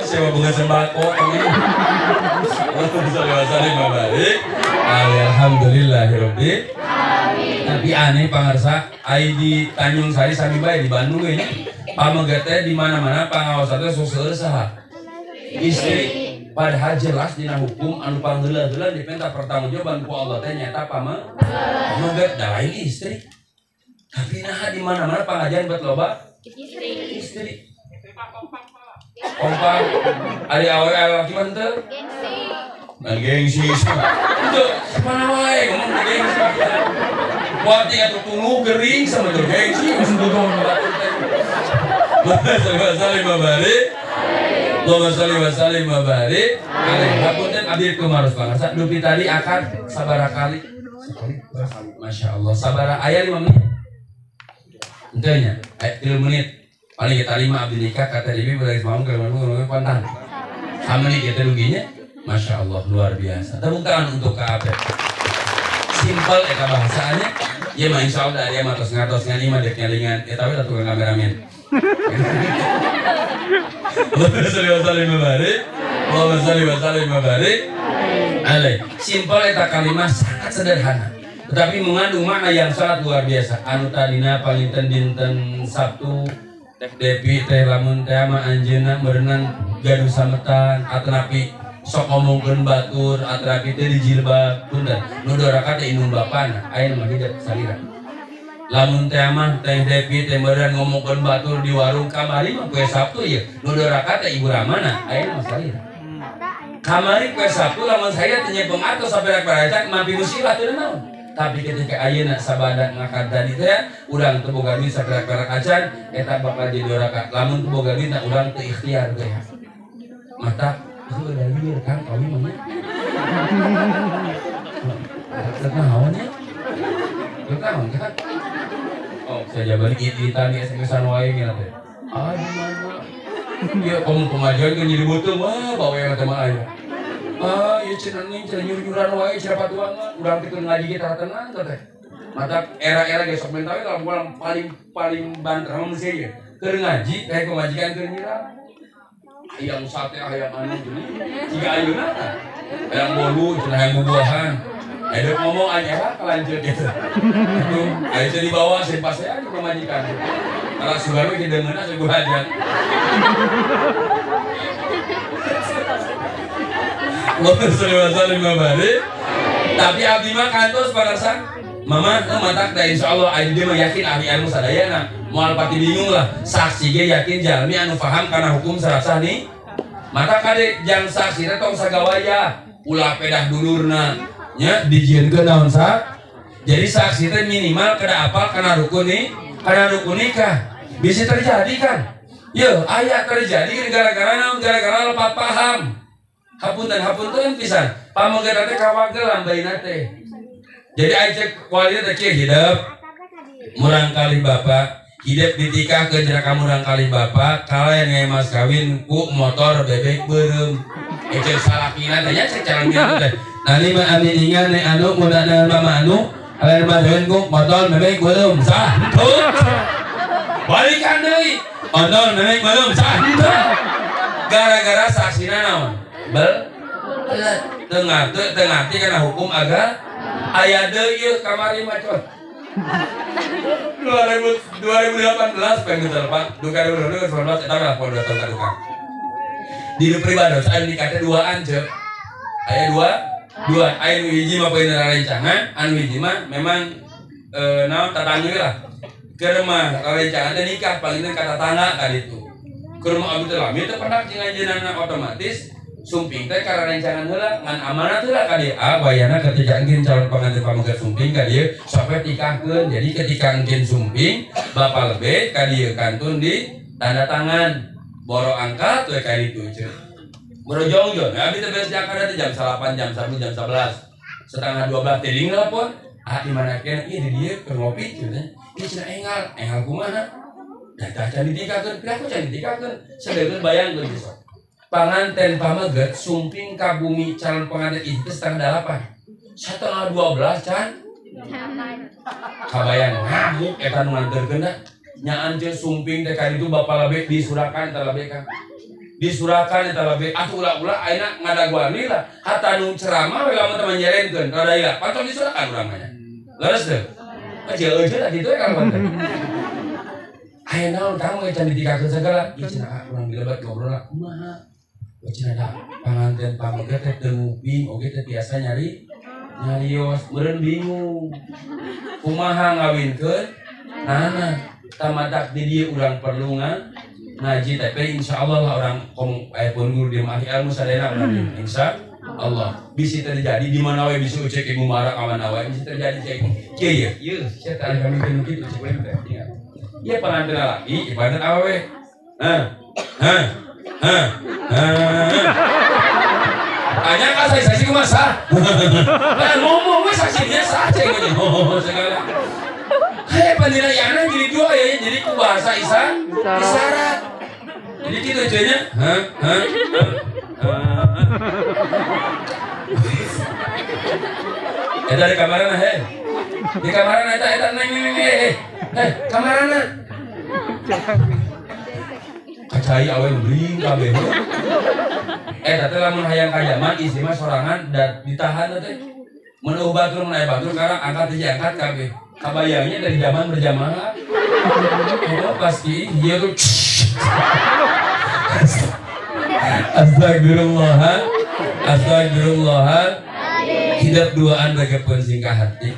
sewa bunga sembako, ini, salih mabalik, alhamdulillahirobbil, tapi aneh pangarsa, di Tanjung Sari sami bae di Bandung ini, pamegete di mana-mana pengawasan teh seueur saha. Istri padahal jelas dina hukum anu pangheula-heula dipenta pertanggungjawaban ku Allah teh nyaeta pameget da lain istri. Tapi nah di mana-mana pengajian buat loba istri. Kompak ari awe laki mah teu. Gengsi. Itu mana wae ngomong gengsi. Wati atuh tulu gering sama teu gengsi geus dudung batur teh. Sallallahu alaihi Allahumma sholli wa sallim wa barik alaihi. Hapunten abdi kumaros pangarsa dupi tadi akan sabara kali. Masya Allah sabara aya 5 menit. Henteu nya 3 menit. Paling kita 5 abdi nikah kata Dewi beres mau ke mana pantan. Sameni kita ruginya. Masya Allah luar biasa. Tepuk tangan untuk Kak Abed. Simpel eta bahasanya. Ya mah insyaallah dia mah tos ngatos ngalima dek nyalingan. Eta we tukang kameramen. Allahumma sholli wa sallim wa barik alaihi. Simpel eta kalimat sangat sederhana, tetapi mengandung makna yang sangat luar biasa. Anu tadina palinten dinten Sabtu teh Depi teh lamun teh mah anjeunna meureunang gaduh sametan atanapi sok ngomongkeun batur atanapi teh di jilbab punten nu doraka teh indung bapana aya mah hideuk salira. Lamun teh mah teh Depi teh meureun ngomongkeun batur di warung kamari mah poe Sabtu ieu nu doraka teh Ibu Ramana aya mah salira. Kamari poe Sabtu lamun saya teh nyepeng atos saberak baracak mampi musibah teu naon. Tapi ketika ayeuna sabada ngakad tadi teh urang teu boga duit saberak-berak acan eta bakal jadi doraka. Lamun teu boga duit urang teu ikhtiar teh. Mata itu udah liur kan kawin mah. Teu naon ya? Teu naon kan? Oh, saya balik ditani SMS-an wae gini teh. Ah, di mana? Ieu pengajian ke nyiri beuteung wah bawe mah mah aya. Ah, ieu cenah nyur-nyuran wae cenah patuangan, urang teh ngaji ge tenang teh. Mata era-era ge sok mentawe kalau pulang paling banter mun sih ye. Keur ngaji kayak pemajikan keur nyirang. Hayang sate hayang anu gini. Jiga ayeuna tah. Hayang bolu cenah hayang bubuahan. Ada ngomong aja kelanjut gitu. Itu aja dibawa simpasnya di pemajikan. Kalau suami kita dengar saya aja. Mohon sallallahu alaihi. Tapi abdi mah kantos pada sang mama matak da insyaallah aing dia mah yakin ahli ilmu sadayana moal pati bingung lah saksi ge yakin jalmi anu paham kana hukum sarasah nih mata kade jang saksi teh tong sagawaya ulah pedah dulurna nya dijieunkeun naon sa jadi saksi teh minimal kada apal kana rukun nikah bisa terjadi kan ye aya terjadi gara-gara naon gara-gara lepat paham hapunten pisan pamenggeuna teh kawagelan baina teh. Jadi aja kualitas teh hidup murang kali bapak hidup ditikah ke jera kamu murang kali bapak kalian yang mas kawin ku motor bebek beureum ece salakina teh nya cek calon teh nani mah abdi ningan ne anu mudana mama anu kalian mah kawin ku motor bebek beureum sah tuh balikan deui motor bebek beureum sah tuh gara-gara saksina naon tengah kana hukum agama aya deui ieu kamari mah coy 2018 pengen terlepas 2019 eta lah pon datang ka tukang di pribadi aya nikah teh duaan ceu aya dua aya nu hiji mah poin rencangan anu hiji mah memang naon tatangga lah keur mah rencangan teh nikah paling teh ka tatangga ka ditu keur mah abdi teh lami teh pernah jeung anjeunna otomatis sumping teh karena rencangan heula ngan amanat heula ka dieu bayana ketika engin calon pengantin pamengget sumping ka dieu sampai tikahkeun jadi ketika engin sumping bapak lebih ka dieu kantun di tanda tangan boro angkat we ka ditu ceuk berojong-jong abdi teh beres jakada teh jam 8 jam 1 jam 11 setengah 12 teh ding telepon di mana kena ieu di dieu keur ngopi cenah ieu cenah engal kumaha da can ditikahkeun pira ku can ditikahkeun sadeulkeun bayangkeun besok panganten pamengget sumping ka bumi calon pengantin itu setengah 8 setengah 12 can kabayang ngamuk eta nu nganterkeun da nyaan teh sumping teh ka ditu bapa lebih disurakan eta lebih kan disurakan eta lebih atuh ulah-ulah ayeuna ngadaguani lah hatta nu ceramah we lamun teh manyerenkeun rada ieu pantong disurakan urang mah nya leres teh aja eueuh da kitu kan teh ayeuna kamu can ditikahkeun segala ieu cenah urang dilebat ngobrol lah kumaha Wajib ada pangantin pamengget teh teu nguping oge teh biasa nyarios meureun bingung kumaha ngawinkeun nana tamadak di dieu urang perlu ngaji tapi insyaallah lah urang pun guru di ahli ilmu sadayana urang insyaallah bisa terjadi di mana we bisa cek ibu marah ka mana we bisa terjadi cek kieu ieu sia teh kami teh kitu cek we teh ingat ieu pangantin laki ibadat awewe Tanya kan saya saksi ke masa ngomong gue saksinya saja segala kayak penilaiannya jadi dua ya jadi ku bahasa isyarat jadi gitu aja dari kamarana di kamarana eta neng kamarana kacai awe bring kabeh teh lamun hayang ka jaman isi mah sorangan dan ditahan teh mun batur mun aya batur karang angkat teh angkat kabeh kabayangnya dari zaman berjamaah oh pasti ieu tuh astagfirullah hidup duaan bagepeun singkah hati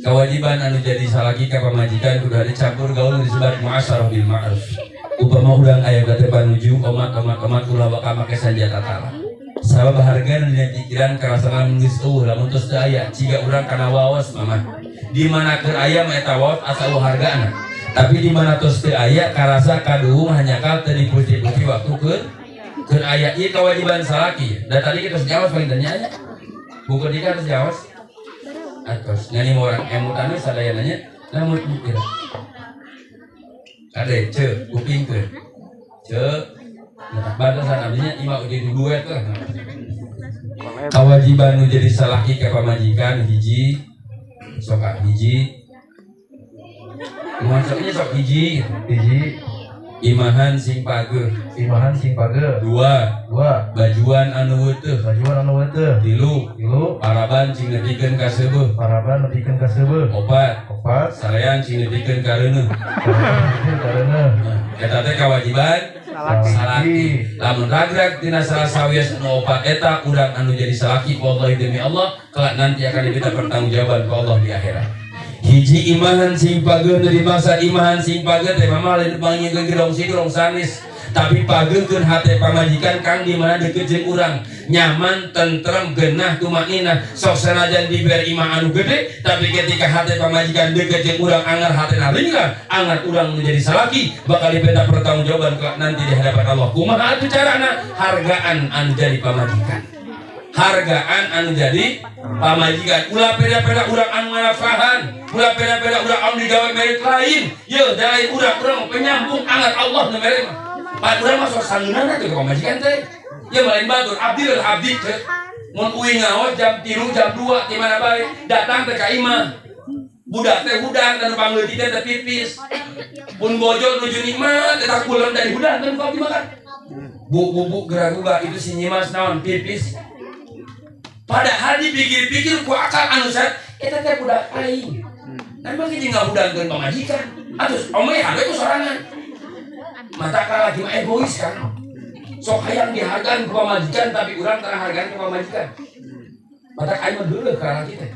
kewajiban anu jadi salagi ka pamajikan kudu dicampur gaul disebut muasyarah bil ma'ruf upama urang aya kate panuju omat ulah bakal make sanjata tala sabab harga dan pikiran karasanan geus lamun tos teu aya ciga urang kana waos mama di mana keur aya mah eta waos asa hargana tapi di mana tos teu aya karasa kaduung hanya kal teu dipuji-puji waktu keur aya ieu kewajiban salaki da tadi kita jawas paling tanya buku di kan jawas atos ngani orang emutan sadayananya lamun mikir ade ce kupingkeun ce batasan abdinya imah udah duet lah kewajiban nu jadi salaki ke pamajikan hiji sok hiji masuknya sok hiji imahan sing pageuh. Imahan sing pageuh. 2 2 bajuan anu weuteuf. bajuan anu weuteuf. 3 paraban sing netikeun ka seubeuh. Paraban nepikeun ka seubeuh. 4 4 sarean sing netikeun ka reuneuh. karena Eta teh kewajiban salaki. Lamun ragrag tina salah sawias anu 4 eta urang anu jadi salaki wallahi demi Allah kelak nanti akan diberi pertanggungjawaban ku Allah di akhirat. Hiji imahan sing pageuh dari masa imahan sing pageuh teh mama lain bangieun gerong sanis tapi pageuhkeun hate pamajikan kang di mana deukeut jeung urang nyaman tentrem geunah tumakninah sok sanajan diberi imah anu gede tapi ketika hate pamajikan deukeut jeung urang angar hatena ringgang angar urang menjadi salaki bakal diberi pertanggungjawaban kelak nanti di hadapan Allah. Kumaha atuh carana? Hargaan anu jadi pamajikan. Hargaan anu jadi pamajikan. Ulah peda-peda urang anu ngarafahan, ulah peda-peda urang anu digawe merit lain. Ye, da lain urang penyambung angat Allah nu mere mah. Pan urang mah sok sangeunana teh pamajikan teh. Ye lain batur abdi leuh abdi teh. Mun uing ngaos jam 3 jam 2 di mana bae datang teh ka imah. Budak teh hudang dan pangleutik teh pipis. Pun bojo nuju nikmat teh kuleun dari hudang kan kau dimakan. Bu gerak-gerak itu si nyimas naon pipis. Padahal dipikir-pikir ku akal anu set eta teh budak aing. Nan bagi jeung ngahudangkeun pamajikan. Atus omeh hade ku sorangan. Mata kalaki mah egois kan. Sok hayang dihargaan ku pamajikan tapi urang tara hargaan ku pamajikan. Mata aing mah geuleuh ka lalaki teh.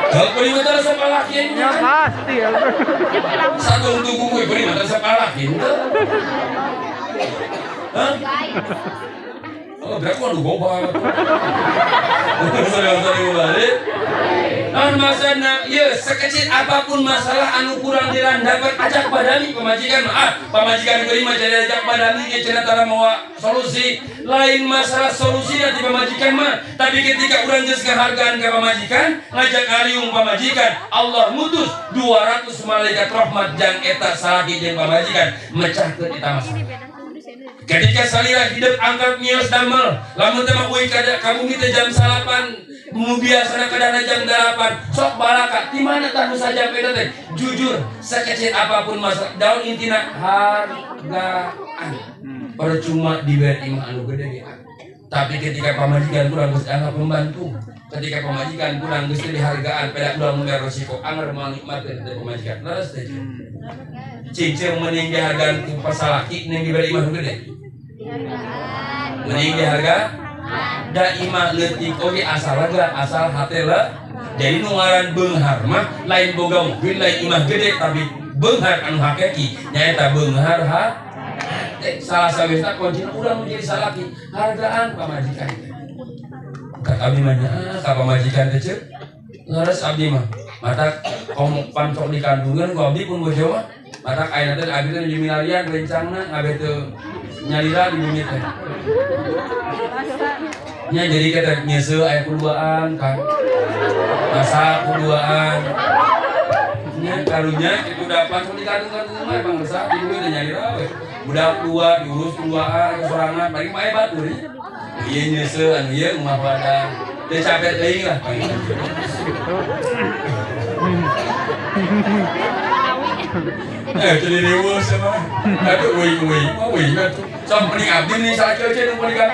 Kalau beri mata resep lalaki Ya pasti ya. satu untuk kuku beri mata resep lalaki henteu. Hah? Oh, berarti waduh goba. Sorry balik. Namun maksudna, ya sekecil apapun masalah anu kurang dirandapan ajak padami pamajikan. Pamajikan kelima jadi ajak padami ke cenah tara mawa solusi. Lain masalah solusi nanti pamajikan mah. Tapi ketika urang geus ngahargaan ka pamajikan, ngajak ngaliung pamajikan, Allah mutus 200 malaikat rahmat jang eta salaki jeung pamajikan mecahkeun eta masalah. Ketika salira hidup angkat nyios damel lamun teh mah uing kada kamu kita jam 8 biasana kadana jam 8 sok balaka di mana tah nu saja beda teh jujur sekecil apapun masalah daun intina hargaan percuma diberi imah anu gede ya. Tapi ketika pamajikan kurang geus anggap membantu ketika pamajikan kurang geus dihargaan pada ulang membayar resiko anger menikmatkeun dari pamajikan leres teh cicing mending dihargaan ku pasalaki ning diberi imah anu gede mending diharga da imah leutik oge asal hate le jadi nu ngaran beunghar mah lain boga mobil lain imah gede tapi beunghar anu hakiki nyaeta beunghar salah sawisna kuncina urang menjadi salaki hargaan pamajikan ka abdi mah ka pamajikan teh ceuk leres abdi mah mata komo pancok di kandungan ku abdi pun bojo mah mata ayeuna teh abdi teh milarian rencangna ngabe teu nyalira di bumi teh nya jadi kata nyeseu aya kuduaan kan masa kuduaan nya karunya kitu dapat di kandungan mah emang resah di bumi teh nyalira we budak tua diurus duaan sorangan paling mah batur nya ieu nyeseu anu ieu mah pada teu capek teuing lah jadi dewa sama aduh woi sama pening abdi nih salah cewek nu pernikahan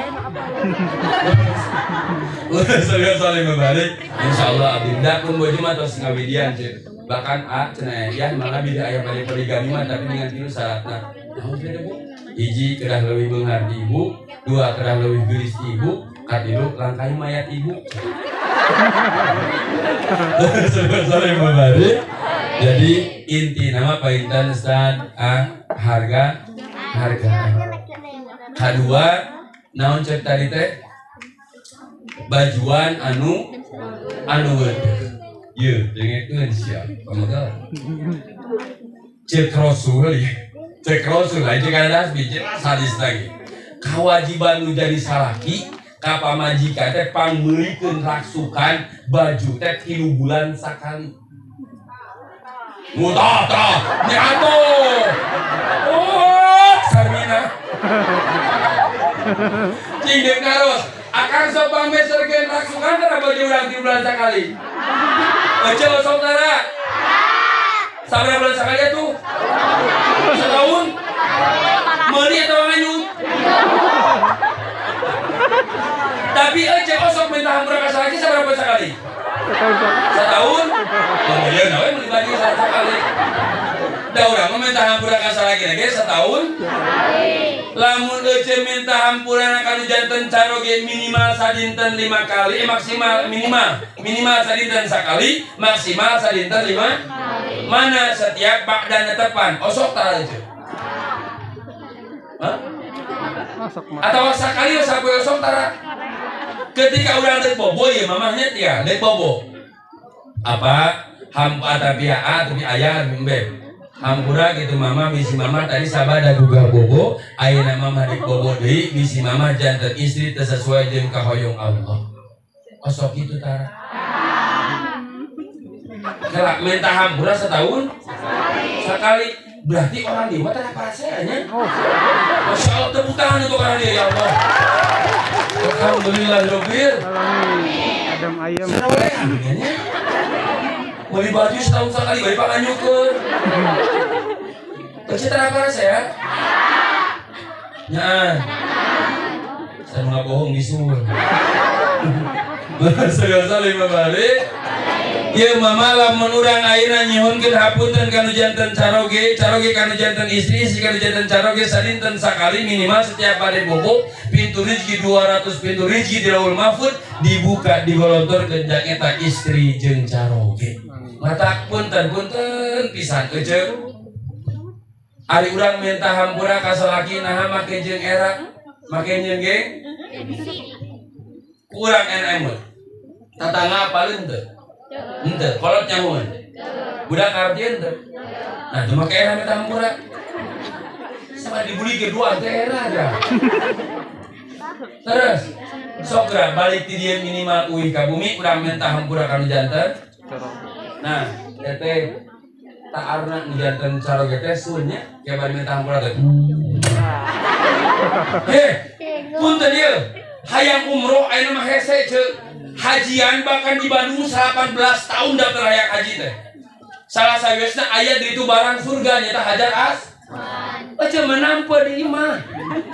saling membalik insyaallah abdi dak pun bojo mah tos ngawidian bahkan cenah ya malah bida aya pada poligami mah tapi dengan tilu syaratna naon beda Bu hiji kedah leuwih beunghar di ibu 2 kedah leuwih geulis di ibu katilu langkai mayat ibu saling membalik. Jadi inti nama paintan Ustaz harga kedua naon cek tadi teh bajuan anu weuteuf ye dengekeun sia pamagal cek rasul aja kada biji sadis lagi kewajiban nu jadi salaki ka pamajikan teh pangmeulikeun raksukan baju teh 3 bulan sakali. Mutah, nyato. Oh, sarmina. Cing deuk ngaros, akan sok pameserkeun raksukan tara baju urang 3 bulan sakali. Ece saudara. Sabaraha bulan sakali atuh? minta hampura ka salaki ge setahun lamun ece minta hampura ka janten caroge minimal sadinten 5 kali maksimal minimal sadinten sakali maksimal sadinten 5 kali mana setiap ba'da netepan osok tara ece atau sakali sapoe osok tara ketika urang deuk bobo ya mamahnya tia deuk bobo apa hampa tapi ayah mbek hampura gitu mama misi mama tadi sabada gugah bobo ayeuna mama dik bobo deui misi mama janten istri teu sesuai jeung kahoyong Allah osok kitu tara kelak minta hampura setahun sekali berarti orang dewa teh paraseanya Masya Allah tepuk tangan untuk orang dia ya Allah alhamdulillah robbil Adam ayam. sarawean nya beli baju setahun sekali beli panganyukeun kecitra parase ya nyaan saya nggak bohong disul sekali balik ya mama lamun urang ayeuna nyihunkeun hapunten kanu janten caroge kanu janten istri kanu janten caroge sadinten sakali minimal setiap bade bobo pintu rezeki 200 pintu rezeki di Laul Mahfud dibuka digolontorkeun jang eta istri jeung caroge mata punten pisan eceuk ari urang minta hampura ka salaki naha make jeung era make jeung ge kurang NM tatangga paling teu henteu kolot nyamun budak ardian teu nah cuma ke era minta hampura sama dibuli kedua teh era aja terus sokra balik ti dieu minimal uih ka bumi urang minta hampura kanu janten nah teh tak arna janten caroge teh sunnya ke bari minta hampura teh punten ieu hayang umroh ayeuna mah hese ceuk hajian bahkan di Bandung 18 tahun daftar hayang haji teh salah sawiosna aya di itu barang surga nyata hajar aja menampa di imah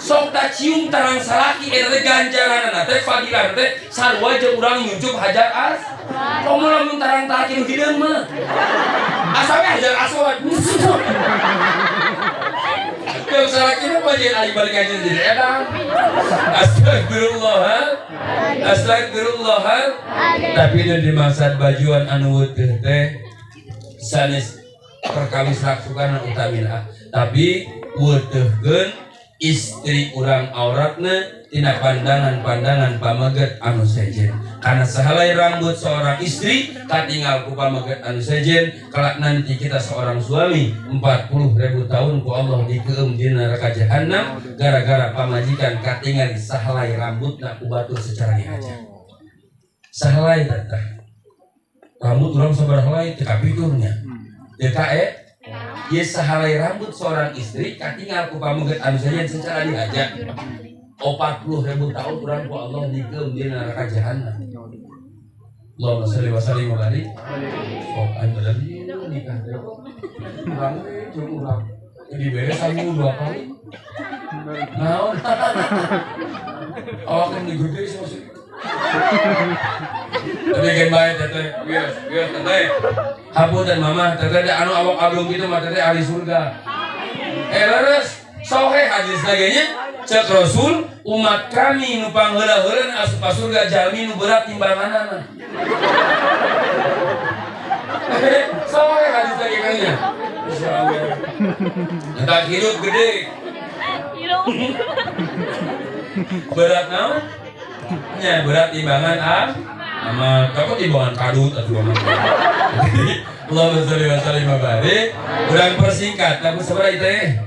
sok tak cium tarang salaki eta teh ganjaranna teh fadilah teh sarua jeung urang nyucup hajar komo lamun tarang talaki nu hideung mah asalnya hajar aswad kalau salaki mah pajen ali balik aja jadi edang astagfirullah tapi itu dimaksud bajuan anu weuteung teh sanes perkawis raksukana utamina tapi weuteungkeun istri urang auratna tina pandangan pameget anu sejen karena sahalai rambut seorang istri katinggal ku pameget anu sejen kelak nanti kita seorang suami 40.000 tahun ku Allah dikeum di neraka jahanam gara-gara pamajikan katinggal sahalai rambutna ku batur secara dihajar sahalai teh rambut urang sabaraha helai teu kapikirnya DKE ye sahalai rambut seorang istri katinggal ku pameget anu sejen secara dihajar 40.000 tahun urang ku Allah dikeum di neraka jahanam Allahumma shalli wa sallim wa barik. Oh, anu tadi nikah teh. Urang jeung urang. Jadi beres anu 2 kali. Naon? Awak kan digede sih maksud. Tapi gen bae teh, biar teh. Hapunten mama, teh anu awak abdung kitu mah teh ahli surga. Leres sohe hadis lagi cek Rasul umat kami nu pangheula-heuleun asup ka surga jalmi nu berat timbanganana. Sohe hadis lagi kayaknya. Insyaallah. Entar hidup gede. Berat naon? Nya berat timbangan sama kau timbangan kadut atuh mah. Allahumma shalli wa sallim wa barik. Urang persingkat lagu sabaraha teh?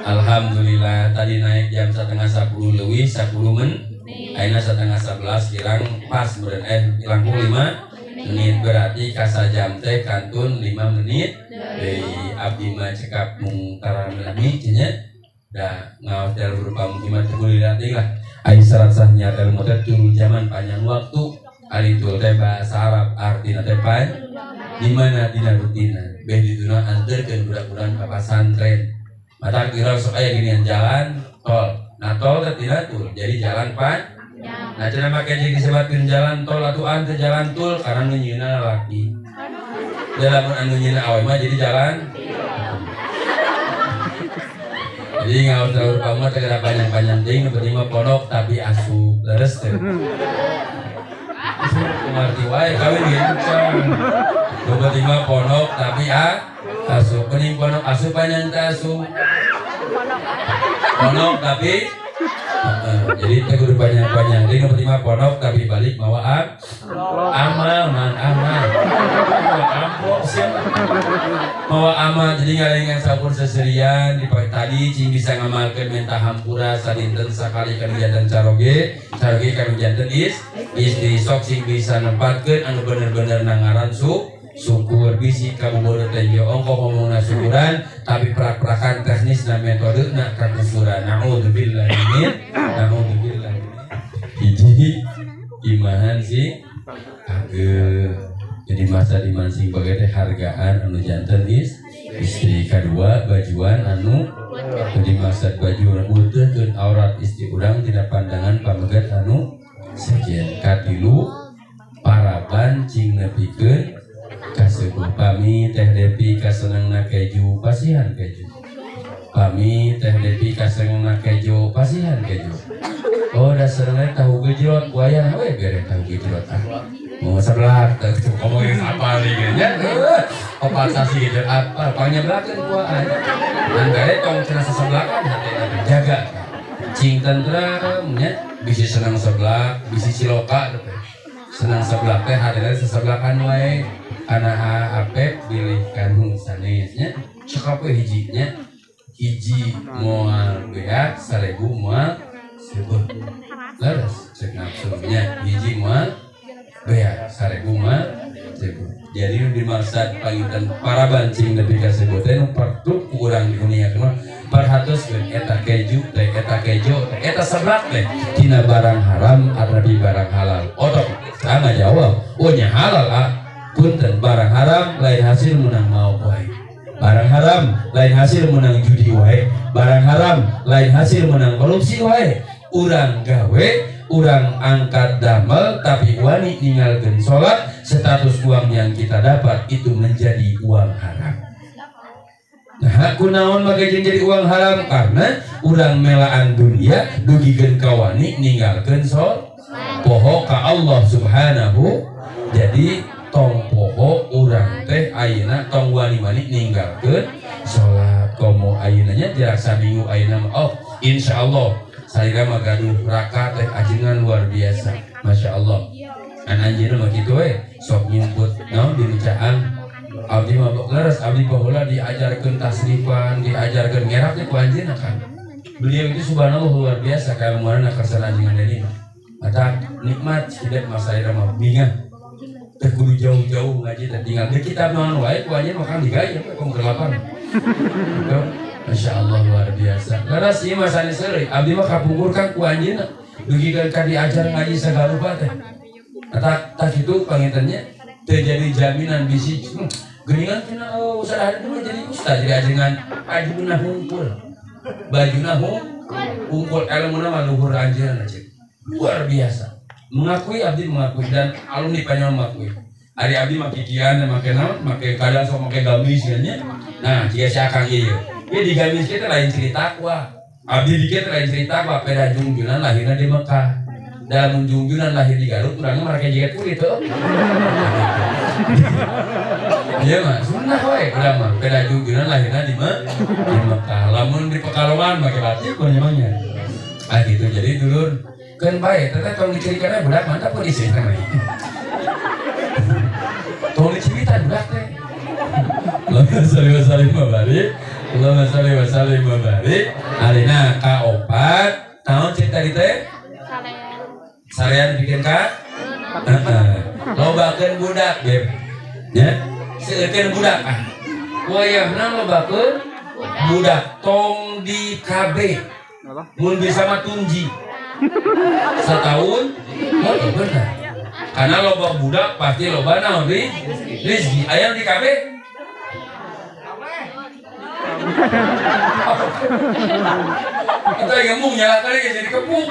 Alhamdulillah tadi naik jam 9:30 leuwih 10 menit. Ayeuna 10:11 kirang pas meureun kirang 5 menit berarti kasa jam teh kantun 5 menit. Deui abdi mah cekap mung taramani nya. Da ngaos dalam berupa mungkiman teulilat lah. Ai syarat-syaratnya ilmu teh tulu zaman panjang waktu. Ari tul teh bahasa Arab artina teh pan di mana dina rutina. Beh dituna anterkeun budak-budak ka pasantren. Mata kira sok aya ginian jalan tol. Nah tol teh tina tul. Jadi jalan pan. Nah cenah make jeung disebutkeun jalan tol atuan teh jalan tul karena nu nyieunna lalaki. Dalam anu nyieunna awe mah jadi jalan Jadi nggak usah kamu tegak panjang-panjang ting, berlima pondok tapi asu leres teh. Mengerti wae kawin gitu. Berlima pondok tapi asu pening pondok asu panjang asu. Pondok tapi jadi teh kudu panjang-panjang. Jadi berlima pondok tapi balik mawa amal man amal. Ampok siapa? Mawa amal jadi ngalengan sampun seserian di pagi tadi cing bisa ngamalkeun menta hampura sadinten sakali kanu janten caroge kanu janten istri sok cing bisa nempatkeun anu bener-bener nangaran syukur bisi kabobodo teh ongko ngomongna syukuran tapi prak-prakan teknis na metode na kakusuran. Naudzubillah hiji imahan sih jadi masa dimancing bagai teh hargaan anu janten istri kedua bajuan anu jadi masa baju uteuhkeun aurat istri urang tina pandangan pamegat anu sejen katilu paraban cing nepikeun kaseueuh pami teh Depi kasenengna keju pasihan keju pami teh Depi kasenengna keju pasihan keju oh dasarna tahu gejrot wayah we bere tahu gejrot mau sebelah ngomongin apa nih nya opat sasi gitu apa pangnya belakang kuaan dan gare tong cenah sesebelakan jaga cing tentrem nya bisi senang sebelah bisi ciloka senang sebelah teh hadirna sesebelakan wae anak apep pilih kandung sanesnya cekap hijinya hiji moal beak 1000 moal sebut laras cek nafsunya hiji moal beak 1000 moal sebut jadi dimaksud pangitan para bancing nepi ka sebutan perlu kurang di dunia kemana perhatuskeun eta keju teh eta kejo teh eta seblak teh tina barang haram atau di barang halal otot sama jawab oh nya halal punten barang haram lain hasil menang mau wae barang haram lain hasil menang judi wae barang haram lain hasil menang korupsi wae urang gawe urang angkat damel tapi wani ninggalkeun salat status uang yang kita dapat itu menjadi uang haram. Nah kunaon make jadi uang haram karena urang melaan dunia dugikeun ka wani ninggalkeun salat poho ka Allah Subhanahu jadi tong poho urang teh ayeuna tong wani-wani ninggalkeun salat komo ayeuna nya jarak saminggu ayeuna oh insyaallah salira mah gaduh raka teh ajengan luar biasa masyaallah an anjeunna mah kitu we sok nyumput naon di caang abdi mah leres abdi baheula diajarkeun tasrifan diajarkeun ngerak teh ku anjeunna kan beliau itu subhanallah luar biasa ka lumana kersana ajengan deui mah nikmat hidup masa salira mah bingah terkudu jauh-jauh ngaji dan tinggal di kitab naon wae ku anjeun makan digaya kok kelapan. Masya Allah luar biasa. Laras ieu mah sanes seureui abdi mah kapungkurkan ku anjeunna dugikeun ka diajar ngaji sagala rupa teh. Tak kitu pangintennya teu jadi jaminan bisi geuningan cenah usaha itu jadi ustaz jadi ajengan ajuna hungkul. Bajuna hungkul ilmuna mah luhur anjeunna cek. Luar biasa. Mengakui abdi mengakui dan alumni panjang mengakui hari abdi make kikian dan make naon make kadang sok make gamis nya nah jika si akang ieu dia di gamis kita lain cerita kuah abdi dikit lain cerita kuah peda junjunan lahirna di Mekah dalam junjunan lahir di Garut urangnya mereka jiga kulit tuh iya mah sunnah wae urang mah peda junjunan lahirna di Mekah lamun di Pekalongan make batik kunyanya gitu jadi dulur kan baik, ternyata kalau dicerikan budak mantap kok disini namanya. Tolong diceritain budak teh. Allahumma sholli wa sallim wa barik. Allahumma sholli wa sallim wa barik. Alina ka opat, tahun cerita di teh? Sarean bikin ka? Lobakeun budak, Beb. Ya, seukeun budak ah. Wayahna lobakeun budak tong di KB. Mun bisa mah tunji. Setahun bener karena loba budak pasti loba naon rezeki aya di KB kita ngomong nyala kali jadi kepung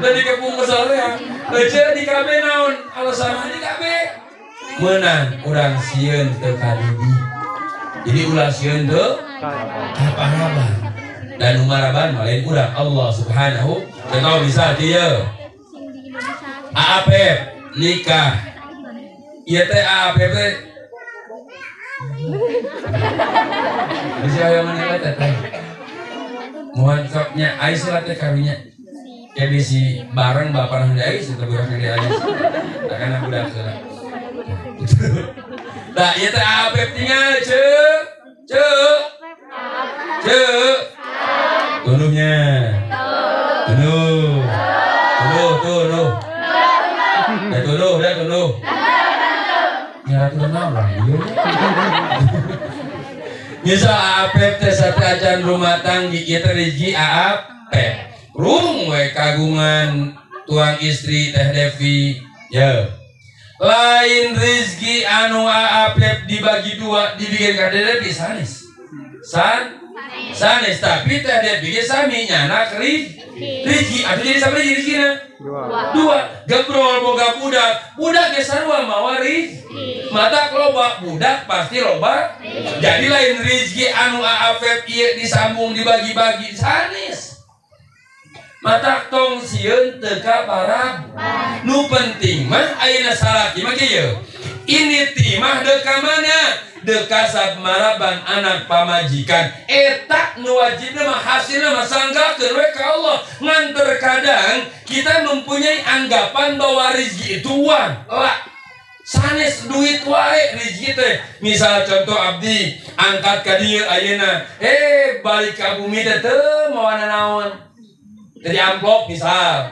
dari kepung masalahnya aja di KB naon alasan di KB menang urang sieun teu kadidi jadi ulah sieun teu apa-apa dan umaraban lain urang Allah subhanahu. Contoh misal dia AAPF nikah, ieu teh AAPF teh bisa yang mana teh mohon soknya Aisyah teh karunya kayak bisi bareng bapak nang Aisyah teh budak nang Aisyah karena budak ke nah ieu teh AAPF tinggal tunuhnya tunuh nyara tuh orang bisa AAPF teh satrajan rumah tanggi ieu teh rezeki AAPF rung we kagungan tuang istri Teh Devi ya lain rezeki anu AAPF dibagi dua dibikin ka Devi sanes sanes tapi Teh Devi ge sami nyana rezeki atuh jadi sampai rezekina dua gebrol boga budak ge sarua mawa mata loba budak pasti loba jadi lain rezeki anu AAPF ieu disambung dibagi-bagi sanes mata tong sieun teu kaparab nu penting mah ayeuna salaki mah kieu ini timah deka mana deka sabmaraban anak pamajikan eta nu wajibna mah hasilna mah sanggakeun we ka Allah ngan terkadang kita mempunyai anggapan bahwa rezeki itu uang lah sanes duit wae rezeki teh misal contoh abdi angkat ka dieu ayeuna balik ka bumi teh teu moal naon jadi amplop misal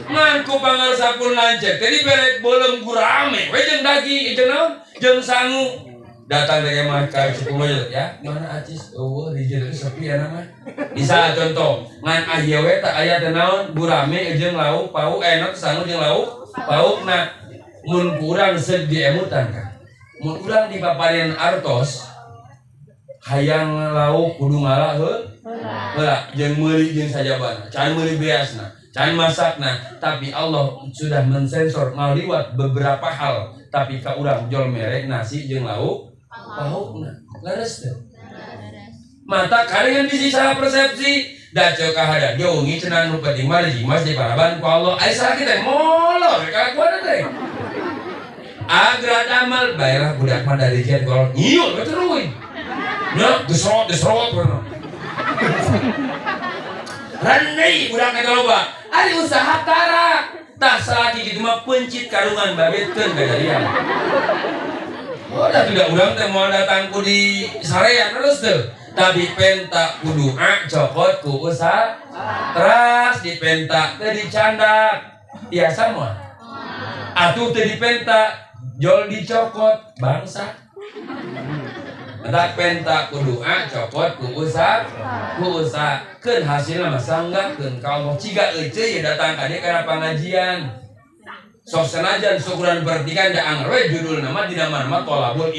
ngan ku pangal sapun lancet jadi belet bolem gurame we jeung daging jeung naon jeung sangu datang dari mah ka Cipumayeur ya mana acis eueuh di dieu sepi ya mah misal contoh ngan aya we tak aya teh naon gurame jeung lauk pauk enak sangu jeung lauk paukna mun kurang seud diemutan kan mun urang di paparean artos hayang lauk kudu ngalah heula jeung meuli jeung sajabana can meuli beasna can masakna tapi Allah sudah mensensor ngaliwat beberapa hal tapi ka urang jol mere nasi jeung lauk paukna leres teh mata karingan bisi salah persepsi da ceu kahada geungi cenah nu penting mah rezeki mas di paraban ku Allah ai salah kita molor kalakuan teh agra damal baerah budak mah dari jian kolot nyiul we teruy nya desrot pernah randai budak eta loba ari usaha tarak tah salaki kitu mah pencit karungan babetkeun gadarian da tidak urang teh moal datang ku di sarean terus teu tapi penta kudu cokot ku usaha teras dipenta teh dicandak biasa mah atuh teh dipenta jol dicokot bangsa tak penta kudu cokot ku usaha keun hasilna mah sanggakeun ka Allah ciga euceul datang ka dieu kana pangajian sok senajan syukuran perhatikan da anger we judulna mah dina mah tolabul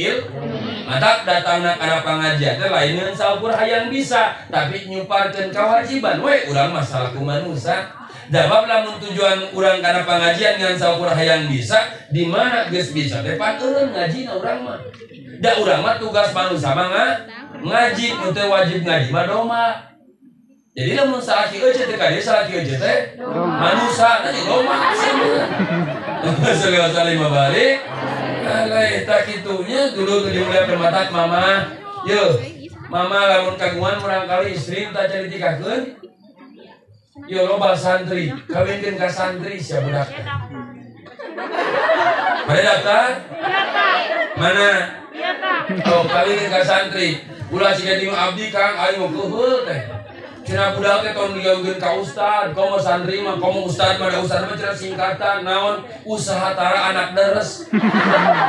mata datangna kana pangajian teh lain ngan saukur hayang bisa tapi nyuparkeun kewajiban we urang mah salaku manusia jawab lamun tujuan urang kana pangajian ngan saukur hayang bisa di mana geus bisa teh pateureun ngajina urang mah da urang mah tugas manusia mah ngaji mun teu wajib ngaji mah doma jadi lamun salaki euceut teh ka dieu salaki euceut teh manusia teh doma segala saling balik alai tak kitunya dulu dimulai permatak mama yo mama lamun kagungan urang kali istri tak cari dikahkeun yo loba santri kawinkeun ka santri sia budak pada daftar mana oh kawinkeun ka santri ulah siga di abdi kang ayo keuheul teh cenah budak teh tong digawekeun ka ustad komo santri mah komo ustad mah da ustad mah cenah singkatan naon usaha tara anak deres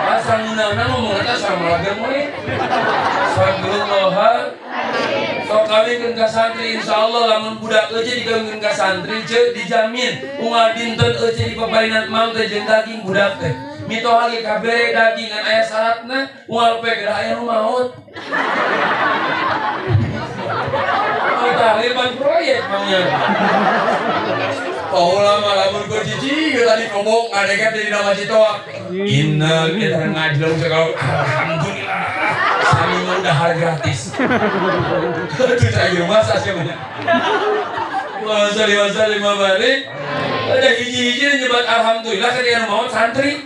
asal ngeunahna ngomong eta sama lageng we astagfirullah sok kawinkeun ka santri insyaallah lamun budak eueuh dikawinkeun ka santri ceuk dijamin unggal dinten eueuh di paparinat maut teh jeung daging budak teh mitoh lagi kabeh daging ngan aya syaratna unggal pe geura aya nu maot taliban proyek maunya lama lamun ku cici tadi kobok ngadeket di nama citoa innal kita ngajlong sekali alhamdulillah sami dahar gratis. Itu saya masa siapa? Wasallim barik. Ada hiji-hiji nyebat alhamdulillah kan yang mau santri.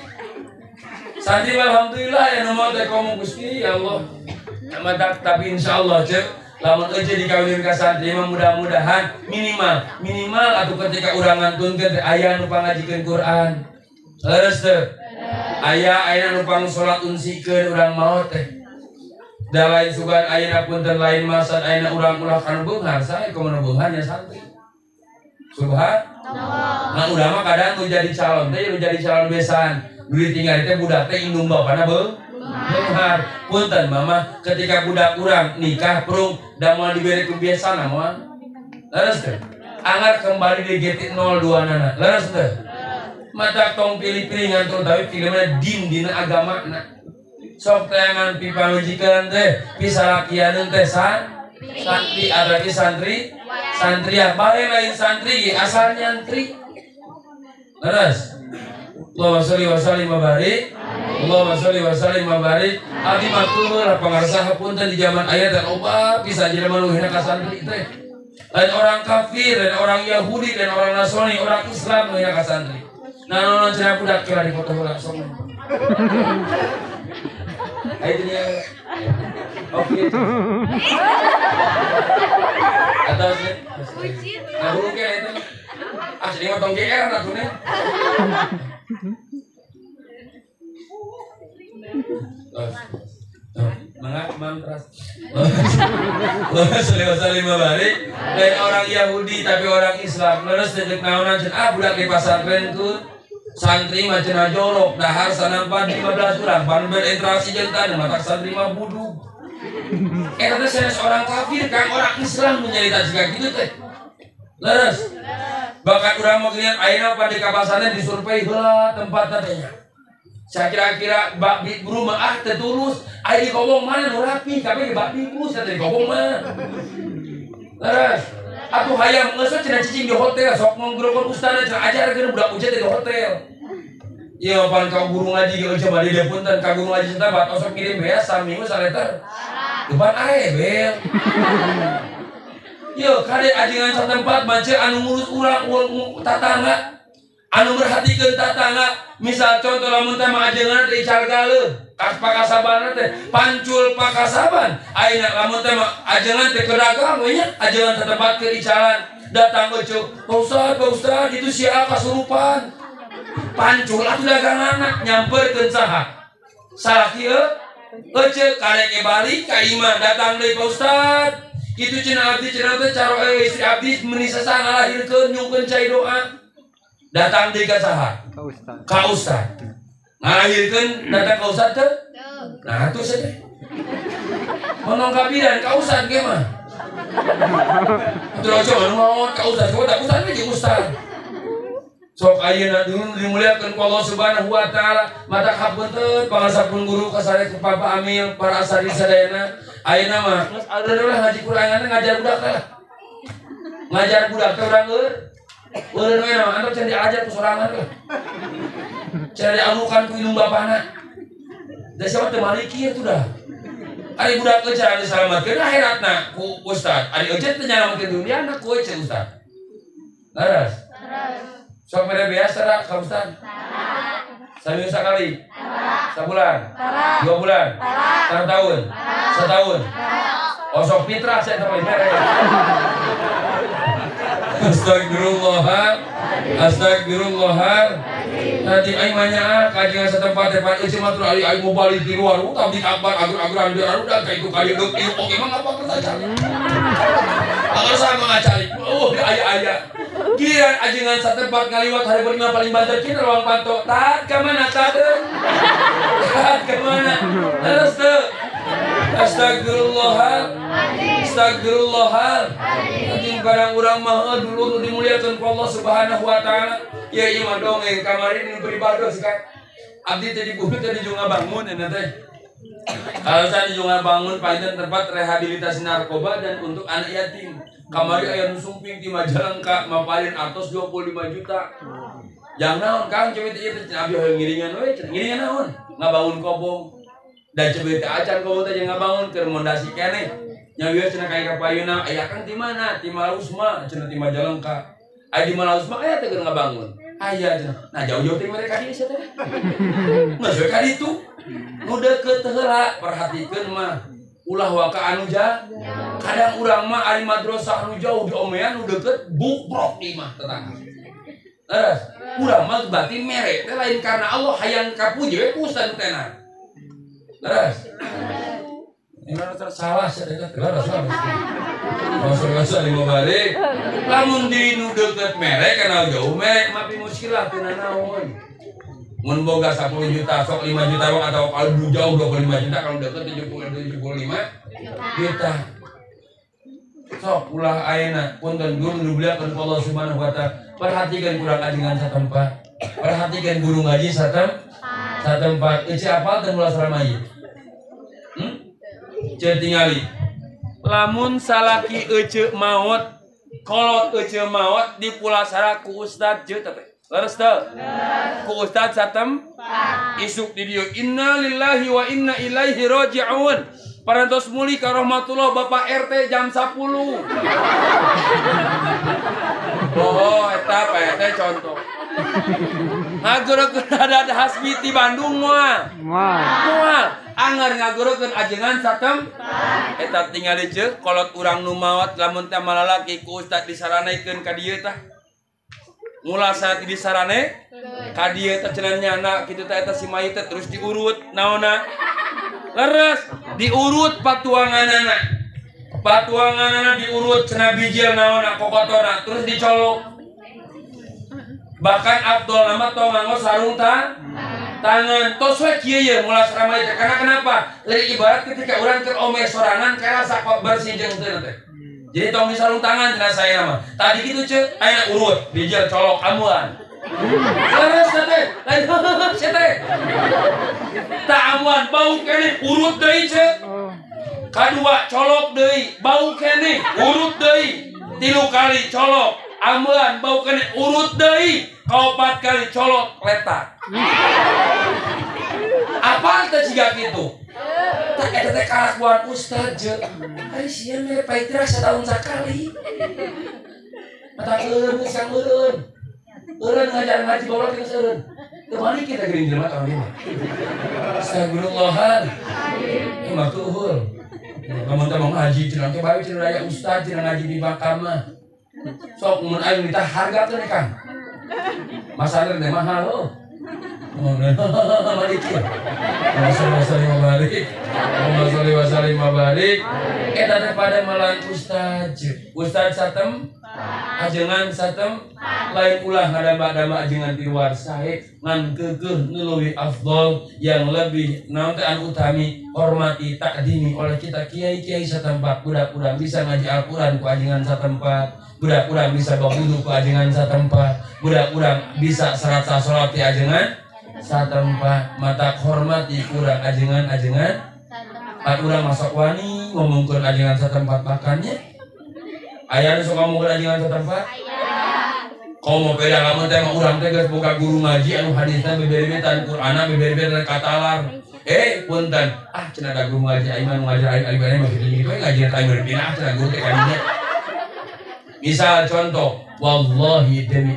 Santri alhamdulillah yang mau teh kamu Gusti ya Allah. Tapi insyaallah cek lamun aja dikawin ka santri mah mudah-mudahan minimal atau ketika urang ngantunkeun teh aya nu pangajikeun Quran. Leres teh. Aya nu pang salat unsikeun urang maot teh. Da lain sugan ayeuna punten lain masad ayeuna urang ulah kana beunghar sae kumaha beunghar nya santri. Subhanallah. Nah udah mah kadang nu jadi calon teh nu jadi calon besan. Dulu tinggal teh budak teh indung bapana beunghar. Punten mama ketika budak urang nikah prung da moal dibere kebiasaan moal. Leres teh. Anggar kembali di GT 02 nana. Leres teh. Mata tong pilih-pilih ngantur tapi filmnya dina agamana. Sok tayangan pipangujikeun teh pisalakianeun teh santri ada di santri ya bae lain santri asal nyantri. Leres. Allahumma sholli wa sallim wa barik. Allahumma sholli wa sallim wa barik. Abdi matur pangarsa hapunten di zaman aya dan loba pisan jelema nu hina ka santri teh. Lain orang kafir, dan orang Yahudi, dan orang Nasrani, orang Islam nu hina ka santri. Nah nonon cenah budak kira di foto heula sok. Ayo dia. Oke. Atas nih. Nah dulu kayak itu. Asli motong GR lah tuh nih. Mangga mantras. Wasallim barik. Lain orang Yahudi tapi orang Islam. Leres dedek naonan cenah budak di pasantren tuh. Santri mah cenah jorok dahar sanampan 15 urang pan berinteraksi jeung tadi mata santri mah budug. Eta teh sanes orang kafir kang orang Islam menyarita jiga kitu teh. Leres. Bakat urang mah geuning ayeuna pada ka pasantren disurvei heula tempatna teh nya. Saya kira-kira bak bi buru mah teh tulus aya di kobong mana nu rapi kabeh bak bikus teh di kobong mah. Leres. Atuh hayam ngeus cenah cicing di hotel sok ngonggrokon ustadna cenah ajarkeun budak ujet di hotel. Ieu pan ka guru ngaji ge coba di punten ka guru ngaji teh bat osok kirim beas saminggu saleter. Depan ae bel. Ieu kade ajengan satempat baca anu ngurus urang tatangga. Anu merhatikeun tatangga, misal contoh lamun teh mah ajengan teh ical galeun. Kas pakasaban teh pancul pakasaban ayeuna lamun teh mah ajengan teh kedagang we nya ajengan teh tempat ke icalan datang euceuk Pak Ustad itu sia kasurupan pancul atuh daganganna nyamperkeun saha salah kieu euceuk karek balik ka imah datang deui Pak Ustad kitu cenah abdi cenah teh cara istri abdi meuni sasa ngalahirkeun nyungkeun cai doa datang deui ka saha ka Ustad ngalahirkeun datang ka Ustad teh. Nah itu saja. Monong kabiran ka Ustad ge mah. Atuh coba nu maot ka Ustad, coba Ustad ge Ustad. Sok ayeuna dulu dimuliakeun ku Allah Subhanahu wa taala, mata hapunteun pangasapun guru kasare ku Papa Amil, para asari sadayana. Ayeuna mah geus aleureun ngaji Qur'an ngajar budak teh. Ngajar budak teh urang eur. Urang we mah anu can diajar ku sorangan teh. Cara diamukan ku indung bapana. Da siapa teh maliki itu dah. Ari budak teh cara diselamatkeun akhiratna ku Ustad. Ari euceut teh nyalametkeun duniana ku euceut Ustad. Laras. Sok mere biasa ra ka Ustad. Seminggu sekali. Sebulan. 2 bulan. 1 tahun. Setahun. Oh sok fitrah saya teh mere. Astagfirullah. Nanti aing manya kajian setempat tempat eueuh mah tur ari aing mau balik di luar tapi kabar agur-aguran di aruda ka itu kali deuk ieu oke mah ngapa kita cari. Agar sama ngacari. Aya. Kieu ajengan satempat ngaliwat hari berlima paling banter kieu ruang panto. Tat ka mana tat? Tat ka mana? Terus teu. Astagfirullah. Anjing barang urang mah dulu dimuliakeun ku Allah Subhanahu wa taala. Ya ieu mah dongeng kamari nu beribadah kan. Abdi teh di bumi teh di junga bangun eta teh. Alasan di junga bangun panjen tempat rehabilitasi narkoba dan untuk anak yatim. Kamari aya nu sumping di Majalengka maparin artos 25 juta. Jang naon Kang cewek ieu teh abdi hoyong ngiringan we, ngiringan naon? Ngabangun kobong. Dan coba teh acan kau teh jangan bangun ke mondasi kene. Nya wieu cenah kayak kapayuna, aya kan di mana? Di Malausma, cenah di Majalengka. Aya di Malausma aya teh keur ngabangun. Aya cenah. Nah jauh-jauh teh mereka di sia teh. Masuk ka ditu. Nu deukeut heula perhatikeun mah. Ulah waka anu kadang urang mah ari madrasah anu jauh di omean nu deukeut bukrok di mah tetangga. Terus urang mah berarti mere teh lain karena Allah hayang kapuji we ku ustaz teh. Terus ini salah sedekah kelar salah. Masa lima balik. Lamun di nu deukeut mere kana jauh mere mapi muskilah teu naon. Mun boga 10 juta sok 5 juta atau kalau jauh 25 juta kalau deket 75 juta. Sok ulah ayeuna punten guru nu beliakeun ku Allah Subhanahu wa taala. Perhatikan kurang ajengan satempat. Perhatikan guru ngaji satempat. Ece apal teh mula saramai. Ceu tingali. Lamun salaki ece maot, kolot ece maot dipulasara ku ustad jeu teh. Leres teh? Ku ustad satem isuk di dieu inna lillahi wa inna ilaihi raji'un. Parantos muli ka rahmatullah Bapak RT jam 10. Oh, eta PRT contoh. Ngagurekeun ada hasbi ti Bandung moal. Anggar ngagurekeun ajengan satem. Eta tingali ceuk kolot urang nu maot lamun teh malalaki ku ustad disaranekeun ka dieu tah. Mula saat disarane ka dieu teh cenah nyana kitu teh eta si mayit teh terus diurut naonna. Leres diurut patuanganana. Patuanganana diurut cenah bijil naonna kokotorna terus dicolok. Bahkan Abdul nama tong nganggo sarung tangan tos we kieu ye mula saramai teh karena kenapa? Leuwih ibarat ketika urang keur ome sorangan kayak rasa bersih jeung teu teh. Jadi tong di sarung tangan cenah saya nama. Tadi gitu ceuk aya urut bijil colok amuan. Leres teh lain sia teh. Tah amuan bau keneh urut deui ceuk. Kadua colok deui bau keneh urut deui. 3 kali colok amuan bau keneh urut deui. Kaopat kali colok letak. Apa teh ciga kitu? Tah eta teh kalakuan ustaz je. Ari sieun we paitra setahun sakali. Mata eureun geus yang eureun. Eureun ngajar ngaji goblok geus eureun. Teu balik kita geuning jelema tahun ieu. Astagfirullahan. Ieu mah tuhul. Lamun teh mau ngaji cenah teh bae cenah aya ustaz cenah ngaji di makam mah. Sok mun aya minta harga teh Kang. Masalah teh mahal loh. Balik ya. Mabalik. Eta teh pada malan ustaz. Ustaz satem ajengan satem lain ulah ngadamba-damba ajengan di luar sae ngan keukeuh nuluwi afdol yang lebih naon teh anu utami hormati takdimi oleh kita kiai-kiai satempat. Budak-budak bisa ngaji Al-Qur'an ku ajengan satempat. Budak-budak bisa bawa wudu ku ajengan satempat. Budak-budak bisa salat salat di ajengan satempat. Mata hormati kurang ajengan pat urang masuk wani ngomongkeun ajengan satempat makannya. Aya nu sok ngomongkeun ajengan satempat? Kau mau beda lamun teh mah urang teh geus boga guru ngaji anu hadisna bebere-betan Qur'ana bebere-betan katalar. Punten. Cenah da guru ngaji aing mah ngajar aing bae mah kitu we ngaji aing berpindah cenah guru teh kadinya. Misal contoh, wallahi demi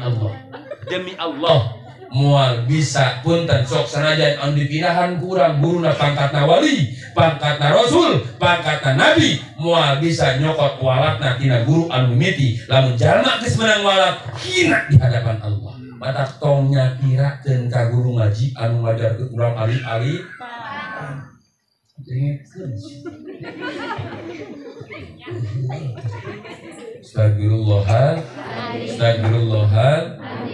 Allah moal bisa punten sok sanajan anu dipindahan kurang guruna pangkatna wali, pangkatna rasul, pangkatna nabi, moal bisa nyokot walatna tina guru anu mimiti. Lamun jalma geus menang walat hina di hadapan Allah. Matak tongnya pirakeun ka guru ngaji anu ngajarkeun urang alif-alif. Astagfirullahal.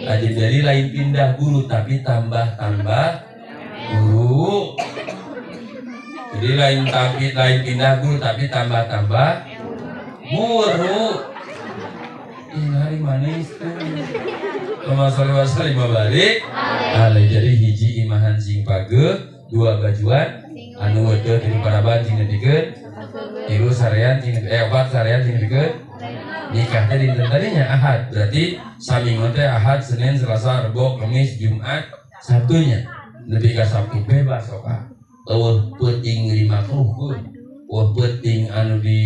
Jadi lain pindah guru tapi tambah guru. Jadi lain pindah guru tapi tambah guru. Ini hari manis tuh. Wasallim balik. Jadi hiji imahan sing page, 2 bajuan anu wedeuh di paraban cing nepikeun. 3 sarean cing 4 sarean cing nepikeun. Nikah teh dinten tadinya Ahad, berarti samingon teh Ahad, Senin, Selasa, Rebo, Kamis, Jumat, Sabtunya. Nepi ka Sabtu bebas soka. peuting dimakruhkeun peuting anu di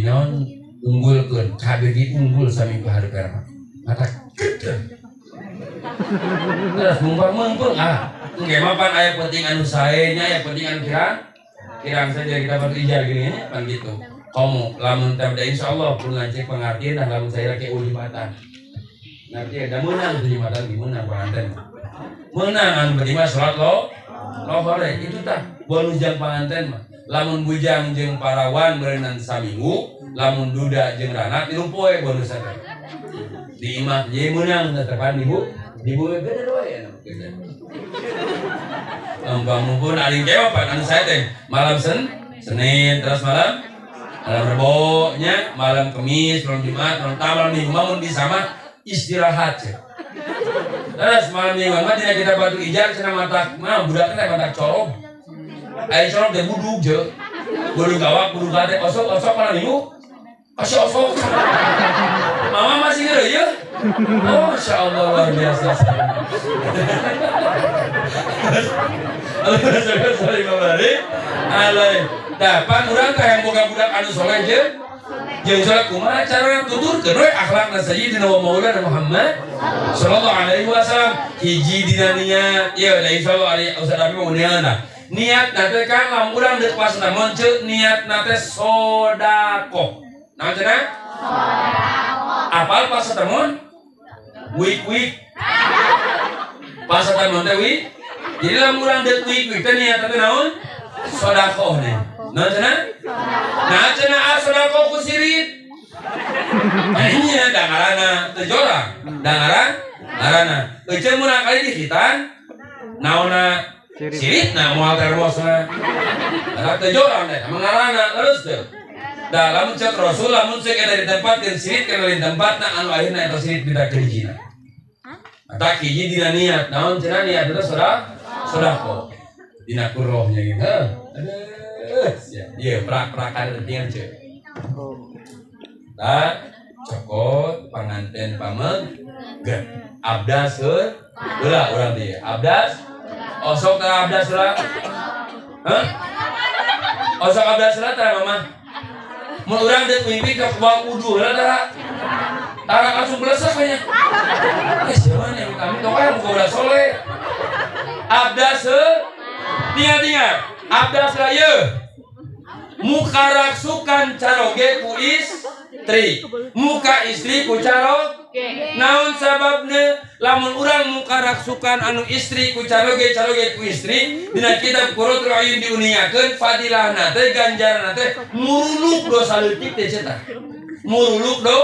naon unggulkeun kabeh diunggul sami pahareupeuna mata gede terus mumpung engke mapan aya peuting anu sae nya aya peuting anu kirang saja kita bertijar gini nya pan gitu kamu lamun teh insyaallah pun ngancik pengertian dan lamun saya ke ulimatan ngerti ada menang ulimatan gimana panganten menang anu beri mah salat lo hore itu tah bolujang panganten mah lamun bujang jeung parawan berenang saminggu lamun duda jeung rana 3 poe bonus teh di imah jadi menang tetepan ibu gede wae anu gede mumpun aling jawab anu saya teh malam Senin terus malam Rebo nya malam Kamis malam Jumat malam Minggu mamun bisa mah istirahat ya. Terus malam Minggu mah dina kita batu ijar cenah matak mah budak teh matak corong ai corong teh budug je budug gawak budug kate osok malam Minggu osok mama masih ngeureun ya oh masyaallah luar biasa sorry babari alay dapat urang teh yang boga budak anu soleh jeung soleh kumaha cara tuturkeun we akhlakna sayyidina wa maulana Muhammad sallallahu alaihi wasallam hiji dina niat ieu da insyaallah ari Ustaz Abi mau niat teh kan lamun urang deuk pas namun ceuk niat teh sedekah naon cenah sedekah apal pas temun wik pas temun teh wik jadi lamun urang deuk wik teh niat teh naon sedekah nih naon cenah nah cenah sedekah ku sirit nya dangarana teu jorang dangarana euceun mun kali di hitan naonna sirit na moal termosna ada teu jorang teh mengarana terus teh da lamun cek Rasul lamun cek dari tempat yang sirit kana lain tempat na anu akhirna eta sirit bida keujina mata hiji dina niat naon cenah niat teh sedekah dina kurohnya gitu iya prak-prakan penting cek tak cokot panganten pamegget abdas heula urang teh abdas osok teh abdas heula osok abdas heula teh mama mun urang deuk mimpi ka bawa wudu heula tara langsung belesek nya siapa nih kami tong aya muka udah soleh abdas ingat abdas raya muka raksukan caroge ku istri muka istri ku caroge naon sababna lamun urang muka raksukan anu istri ku caroge ku istri dina kitab Qurratul Ayun diuniakeun fadilahna teh ganjaranna teh muruluk dosa leutik teh cetak muruluk do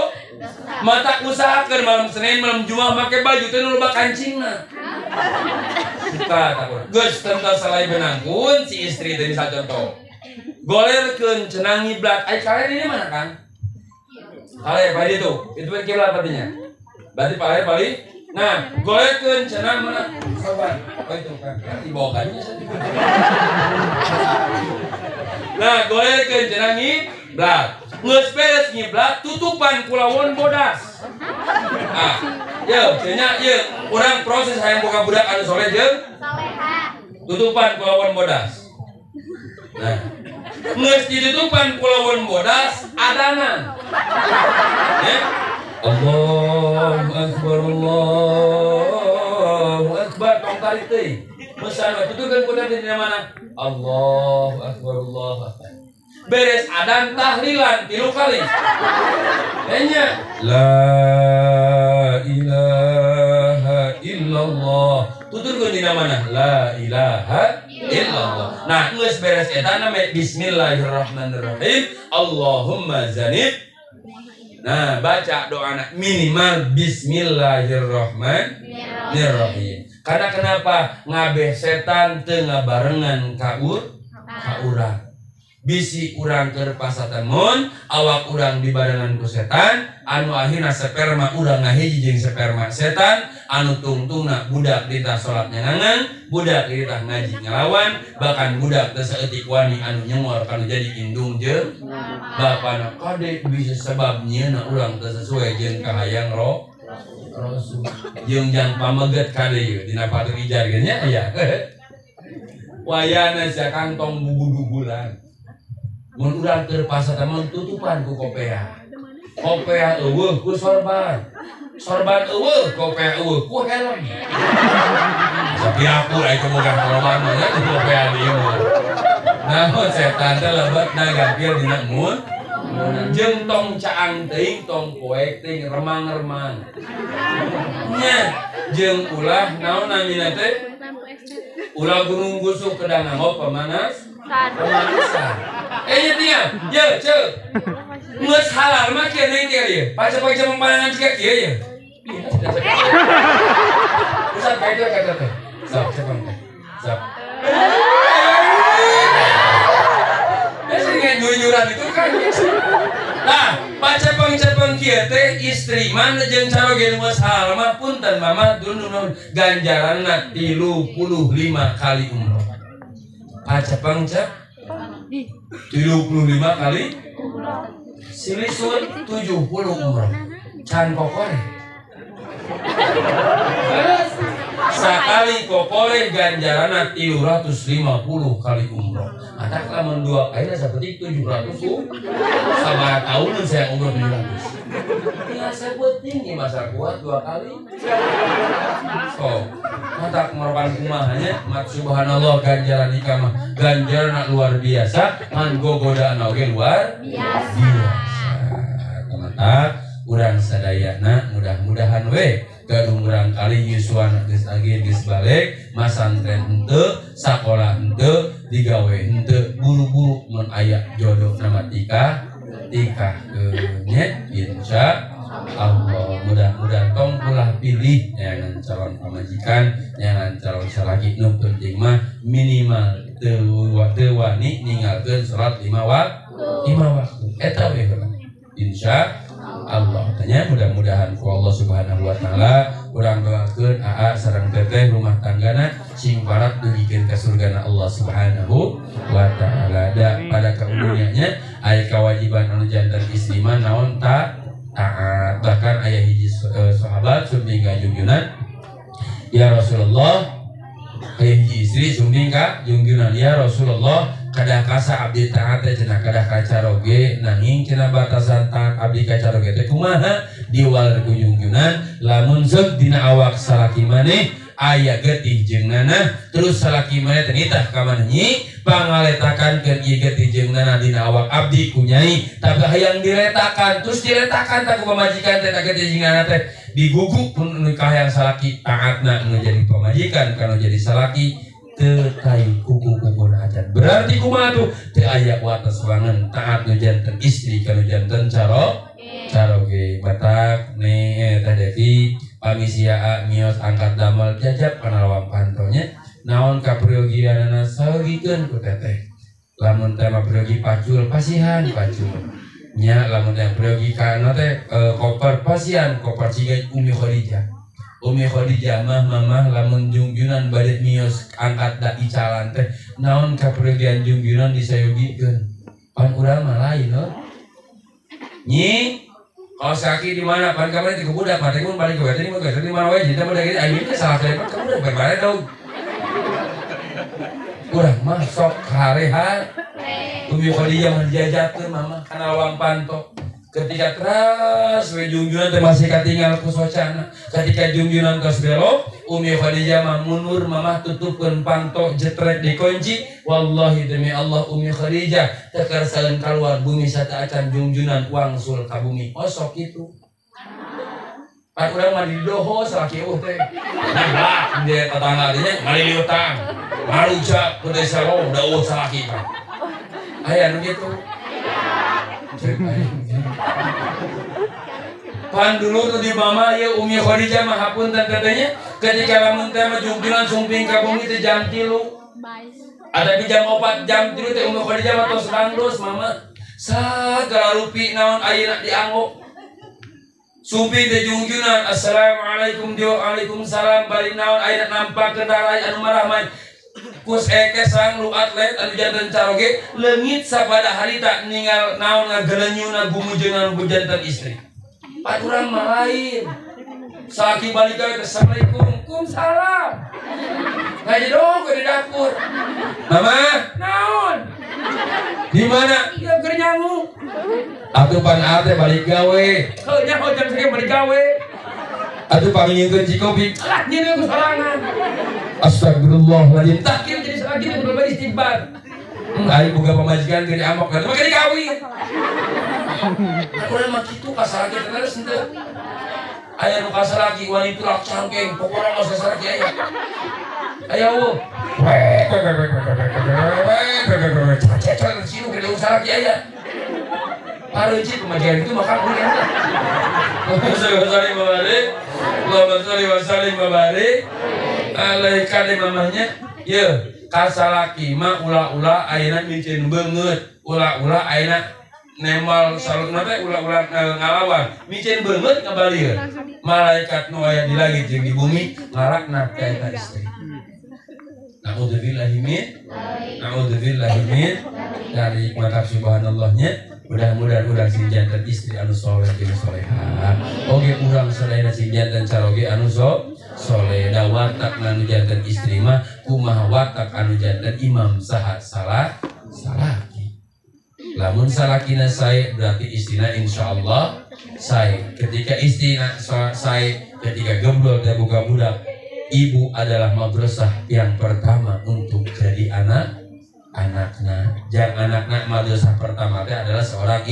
mata usahakeun malam Senin malam Jumat make baju teh nu loba kancingna kita takut geus tentang salai benangkun si istri teh bisa contoh golerkeun cenah ngiblat ai kalian ini mana kan kalian pali itu kiblat artinya berarti pali nah golerkeun cenah mana sobat apa itu kan dibawakannya nah golerkeun cenah ngiblat geus beres ngiblat tutupan kulawon bodas ya cenah ieu urang proses hayang boga budak anu soleh jeung saleha tutupan kulawon bodas nah geus ditutupan kulawon bodas adanan ya Allahu akbar tong tarik teuing mesan tutukeun kuda di mana Allahu akbar beres adan tahlilan 3 kali nya la ilaha illallah tuturkeun dina mana la ilaha illallah nah geus beres eta nama bismillahirrahmanirrahim Allahumma zanib nah baca doa minimal bismillahirrahmanirrahim karena kenapa ngabeh setan teu ngabarengan ka urang bisi urang keur pasatemon awak urang dibarengan ku setan anu akhirna sperma urang ngahiji jeung sperma setan anu tungtungna budak ditah salat nyangangan budak ditah ngaji ngalawan bahkan budak teu saeutik wani anu nyengor kanu jadi indung jeung bapana kade bisa sebab nyieuna urang teu sesuai jeung kahayang Rasul jeung jang pameget kade ieu dina patu ijar ge nya aya wayana sia kantong bubu-bubulan. Mun urang keur pasar mah tutupan ku kopea. Kopea eueuh ku sorban. Sorban eueuh, kopea eueuh ku helm. Sapi aku ai kemoga korban nya ku kopea dieu. Namun setan teh lebetna gampil dina mun jeung tong caang teuing tong poek teuing remang-remang. Nya jeung ulah naon namina teh? Ulah gunung gusuk kedang nganggo pemanasan. Nya tia, je. Geus halal mah kieu deui kieu. Pace-pace mempanangan cika kieu ye. Usah kae kata teh. Sok cepeng teh. Sok. Sehingga nyuran itu kan nah pacepeng-cepeng kieu teh istri mana jeung caroge nu halal mah punten mama dunu ganjaranna 35 kali umroh. Pacepeng-cep 35 kali silisun 70 umroh. Can kokore. Sakali kokore ganjaranna 350 kali umroh. Atak lamun dua kali sapetik 700 sabaraha tahunan saya umroh 700. Ya sebuting ieu masa kuat 2 kali. So, matak merupakan kumahanya mat subhanallah ganjaran ikah mah ganjaranna luar biasa, man gogodaan oge luar biasa. Matak urang sadayana mudah-mudahan we gadung urang kali yuswana geus age geus balik masantren henteu sakola henteu digawe henteu buru-buru mun aya jodoh nama tikah nya insya Allah mudah-mudahan tong ulah pilih jangan calon pamajikan jangan calon salaki nu penting mah minimal teu wani ninggalkeun salat 5 waktu eta we insya Allah tanya mudah-mudahan ku Allah Subhanahu wa taala urang doakeun aa sareng teteh rumah tanggana sing barat dugikeun ka surgana Allah Subhanahu wa taala. Da pada kaumnya aya kewajiban anu janten istri mah naon taat. Bahkan aya hiji sahabat sumping ka junjunan ya Rasulullah, aya hiji istri sumping ka junjunan ya Rasulullah kadah kasa abdi taat teh cenah kadah kacaroge nanging cenah batasan taat abdi kacaroge teh kumaha diwal ku junjunan lamun seug dina awak salaki maneh aya getih jeung nanah terus salaki maneh teh nitah ka maneh nyi pangaletakankeun ieu getih jeung nanah dina awak abdi ku nyai tapi hayang diletakan terus diletakan ta ku pamajikan teh getih jeung nanah teh diguguk pun nikah yang salaki taatna nu jadi pamajikan kana jadi salaki terkait kuku-kuku ajan berarti kumaha tuh teu aya wates banget taat nu janten istri kana janten caroge batak ne teh devi pamisia mios angkat damel jajab kana lawang pantonya naon kapriogianana saeugikeun ku teteh lamun teh mah priogi pacul pasihan pacul nya lamun teh priogi kana teh koper pasihan koper ciga Umi Khadijah mah mamah lamun jungjunan bade mios angkat da icalan teh naon kapregian jungjunan disayogikeun pan urang mah lain no nyi kaos kaki di mana pan kamari ti budak mah teh mun balik ke tadi mah di mana wae jadi mah dari ayeuna teh salah teh kamu udah bare dong urang mah sok kareha Umi Khadijah mah dijajakeun mamah kana lawang panto ketika teras we junjunan teh masih katinggal ku socana ketika junjunan tos belok Umi Khadijah mah mundur mamah tutupkeun panto jetrek dikunci wallahi demi Allah Umi Khadijah teu kersaeun kaluar bumi sata acan junjunan wangsul ka bumi osok kitu pan urang mah didoho salaki teh nah dia tetangga dinya mali utang maruja ku desa lo da salaki ka aya nu kitu pan dulu tuh di mama ya Umi Khadijah mah hapunten katanya ketika lamun teh mah jungjunan sumping ka bumi teh jam 3 ada di jam 4 jam 3 teh Umi Khadijah mah tos rangdos mama sagala rupi naon ayeuna dianggok sumping teh jungjunan assalamualaikum waalaikumsalam bari naon ayeuna nampak kendaraan anu marah mah kus eke sang lu atlet anu janten caroge leungit sabada harita ningal naon ngagelenyuna gumujeungan ku janten istri pan urang mah lain salaki balik ka assalamualaikum Waalaikumsalam. Ngaji dong gue di dapur. Mama, naon? Di mana? Iya keur nyangu. Atuh pan ate balik gawe. Heunya jam segini balik gawe. Atuh pangingkeun cikopi. Lah nyeun ku sorangan. Astagfirullahaladzim. Tak kieu jadi salaki kudu bari istighfar. Ari boga pamajikan keur amok kan mah dikawin. Urang mah kitu kasalaki terus henteu. Aya nu kasalaki wanita lak cangkeng, pokona mah sasalaki aya. Aya wo. Cacet sinu ke deung salaki aya. Pareuci pamajikan itu maka kuliah. Allahumma sholli wa sallim wa barik alaika di mamahnya. Ye, kasalaki mah ulah-ulah ayeuna micin beungeut, ulah-ulah ayeuna nembal salutna teh ulah-ulah ngalawan. Micin beungeut ngabalieun. Malaikat nu aya di langit jeung di bumi ngarakna ka eta istri. Na'udzubillahi min dari mata subhanallahnya. Mudah-mudahan urang sing janten istri anu soleh jeung solehah. Oge urang sadayana sing janten caroge anu soleh. Da watak anu janten istri mah kumaha watak anu janten imam sahat salaki. Lamun salakina sae berarti istrina insyaallah sae. Ketika istrina sae, ketika gemblol dan buka budak, ibu adalah madrasah yang pertama untuk jadi anakna. Jangan anakna madrasah pertama teh adalah seorang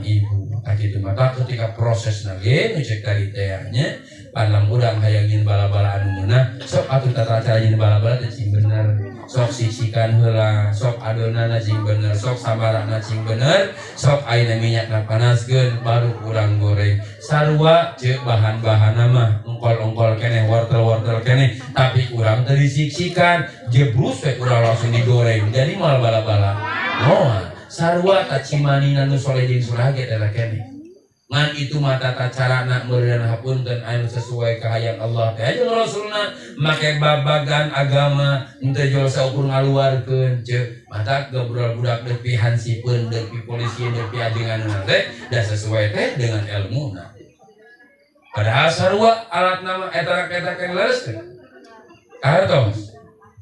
ibu. Akitu maka ketika proses nage ngecek tadi tehnya panlang urang hayangin bala-bala anu meunah sok atuh tata cara nyin bala-bala teh cing bener, sok sisikan heula, sok adonana cing bener, sok sabarana cing bener, sok ayeuna minyakna panaskeun baru urang goreng. Sarua ceuk bahan-bahanna mah ongkol-ongkol keneh, wortel-wortel keneh, tapi urang teu disiksikan, jebrus we urang langsung digoreng. Jadi mal bala-bala. Moal sarua tacimanina nu soleh jeung soleh ge adalah keneh. Ngan itu mata carana meureun hapunten anu sesuai kahayang Allah teh jeung Rasulna make babagan agama henteu jol saukur ngaluarkeun ceuk mata gobrol budak deui hansipun deui polisi deui ajenganna teh da sesuai teh dengan ilmuna. Padahal sarua alat nama eta-eta keng leres teh. Kartos.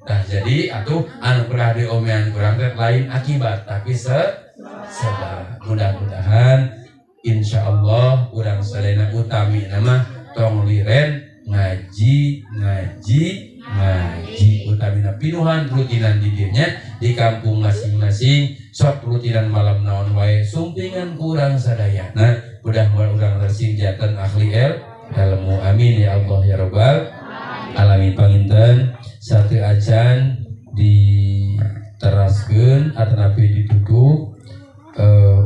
Nah jadi atuh anu pernah diomean kurang teh lain akibat tapi sebab. Mudah-mudahan insyaallah urang sadayana utami nama tong liren ngaji utamina pinuhan rutinan di dinya di kampung masing-masing sok rutinan malam naon wae sumpingan kurang sadayana mudah-mudahan urang resing janten ahli ilmu amin ya Allah ya rabbal alamin. Panginten satu acan diteraskeun atanapi ditutup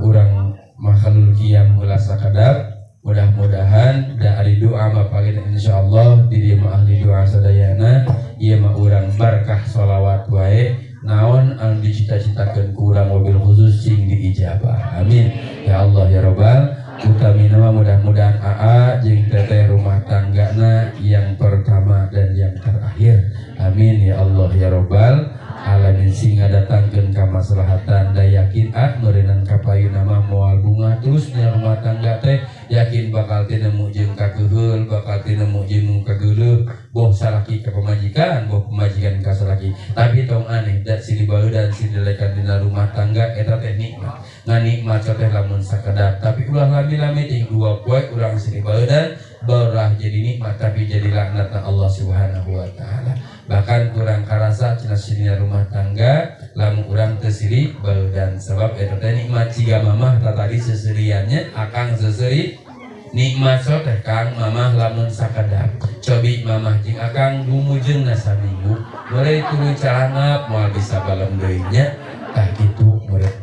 urang makhlul qiyam ulah sakadar. Mudah-mudahan da ari doa mah pagina insyaallah di dieu mah ahli doa sadayana ieu mah urang barkah sholawat wae naon anu dicita-citakeun ku urang mobil khusus sing diijabah. Amin ya Allah ya rabbal utamina mah mudah-mudahan AA jeung teteh rumah tanggana yang pertama dan yang terakhir. Amin ya Allah ya rabbal alamin sing ngadatangkeun kamaslahatan da yakin meureunana kapayuna mah moal bunga terus di rumah tangga teh yakin bakal teu nemu jeung kageheul, bakal teu nemu jeung kageuleuh, boh salaki ka pamajikan, boh pamajikan ka salaki. Tapi tong aneh da sini baeudan sini delekan dina rumah tangga eta teh nikmat. Nganikmat teh lamun sakedar, tapi ulah lami-lami ting dua poe urang sini baeudan barulah jadi nikmat tapi jadi laknatna Allah Subhanahu wa taala. Bahkan kurang karasa cina sini rumah tangga lamun urang teu siri baeudan sebab eta teh nikmat jiga mamah tadi seseriannya akang seseri nikmat so teh kang mamah lamun sakadar cobi mamah jeung akang dumujengna saminggu mulai tuluy calangap moal bisa balem deui nya tah kitu murid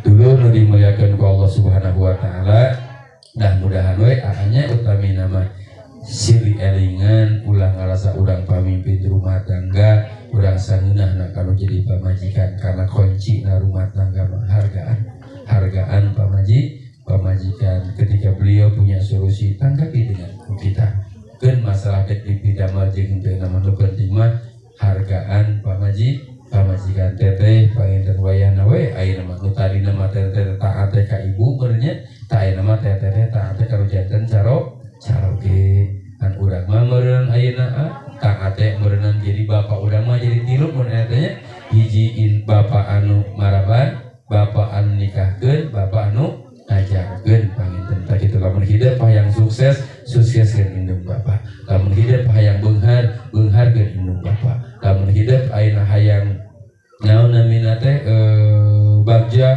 dulu nu dimuliakeun ku Allah Subhanahu wa taala dah mudahan we aanya utami nama siri elingan ulah ngarasa urang pamimpin rumah tangga urang sangeunahna kalau jadi pamajikan karena kunci na rumah tangga hargaan pamajikan ketika beliau punya solusi tanggapi dengan kita keun masalah dek dipidamel jeung teu nama nu penting mah hargaan pamajikan teteh panginten wayahna we ayeuna mah nu tadina mah teteh taat ka ibu beurnya ta ayeuna mah teteh taat ka janten caroge kan urang mah nikahkeun bapak anu ngajarkeun panginten tah kitu. Lamun hideung hayang sukses sukseskeun indung bapak, lamun hideung hayang beunghar indung bapak, lamun hideung ayeuna hayang naon namina teh bagja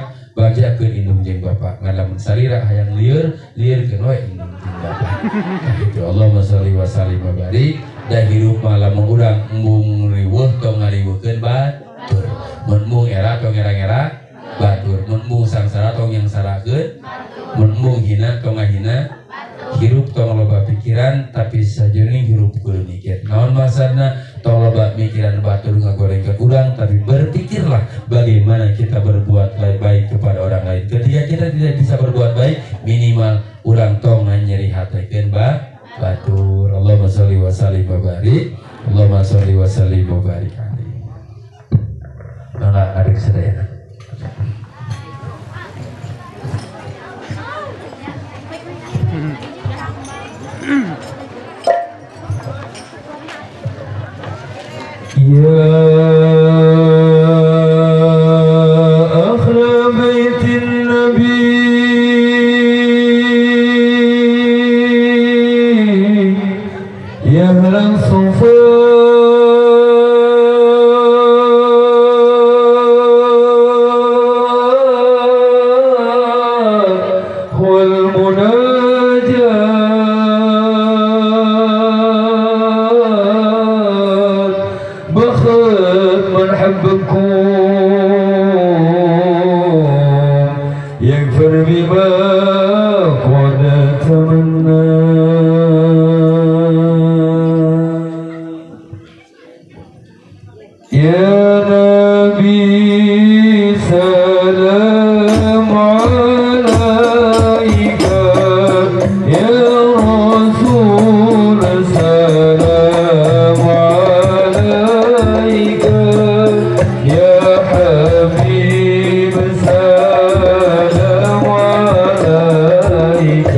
keun indung jeung bapak, ngan lamun salira hayang lieur keun we indung jeung bapak. Nah itu Allahumma sholli wa sallim wa barik. Da hirup mah lamun urang embung riweuh tong ngariweuhkeun batur, mun embung era tong ngera-ngera batur, mun embung sangsara tong yang sarakeun, mun embung hina tong ngahina. Hirup tong loba pikiran tapi sajeuning hirup kudu mikir. Naon maksudna tong loba mikiran batur ngagorengkeun urang, tapi berpikirlah bagaimana kita berbuat baik kepada orang lain. Ketika kita tidak bisa berbuat baik, minimal urang tong nyeri hatekeun batur. Allahumma sholli wa sallim wa barik. Allahumma sholli wa sallim wa barik alaihi. Mangga adik sadayana. Ya akhla baitin nabi ya ahlan sufa wal munajat من حبكم يغفر بما قد تمنى يا نبي سلام عليك يا رسول سلام عليك يا حبيب سلام عليك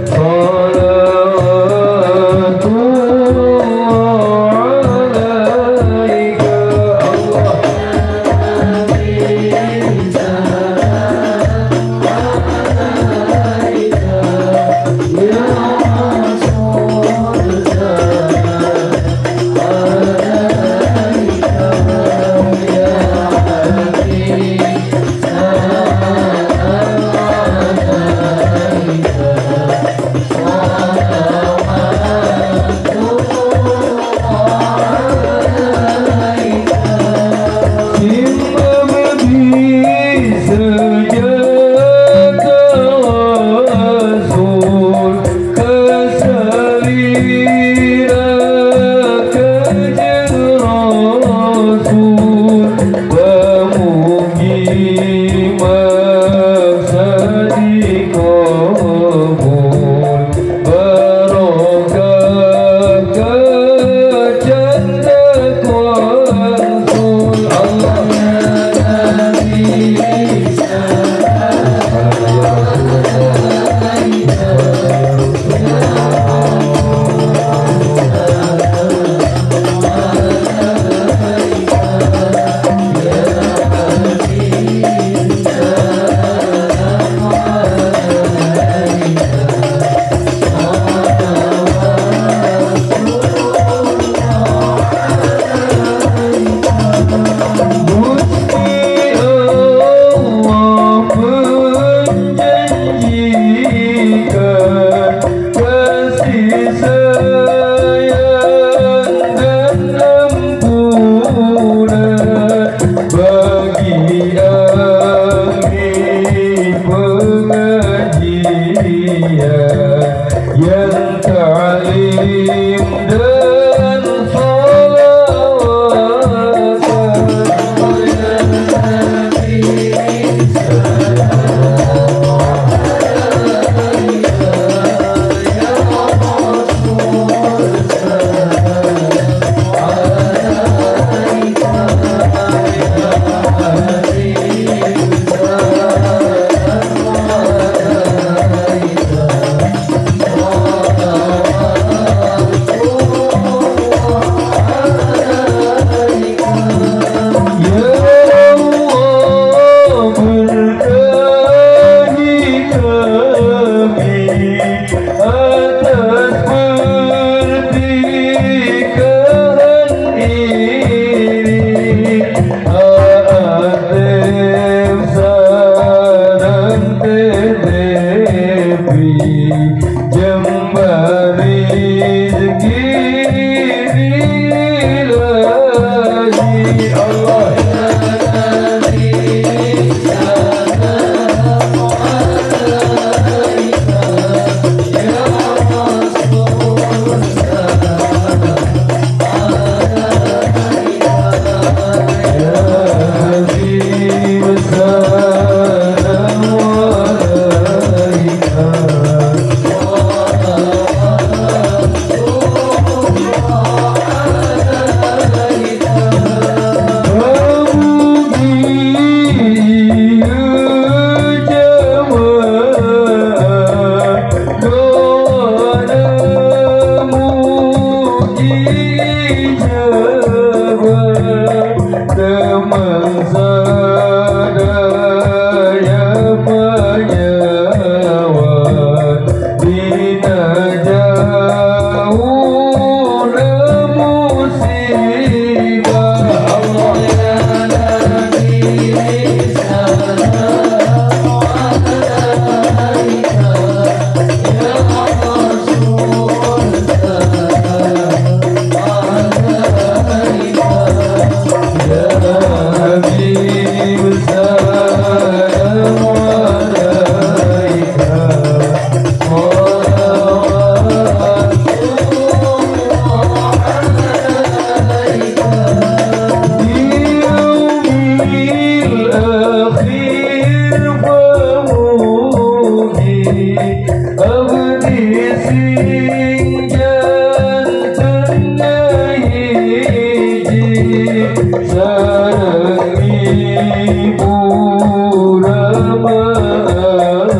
صلوات الله عليك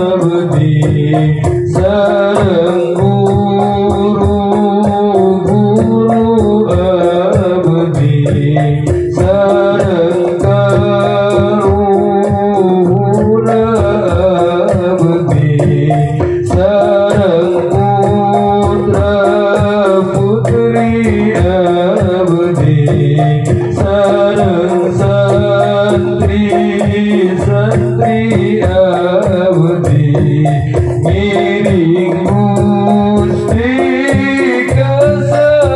abdi sareng guru abdi sareng karuhuna abdi sareng putra putri abdi sareng santri abdi miring Gusti kasawari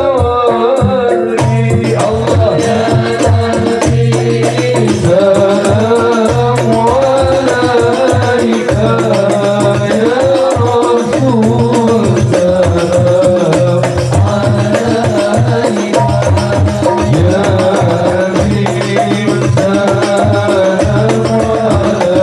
Allah ya Nabi salamu alaika ya Rasul salam alaika ya Habib salamu alaika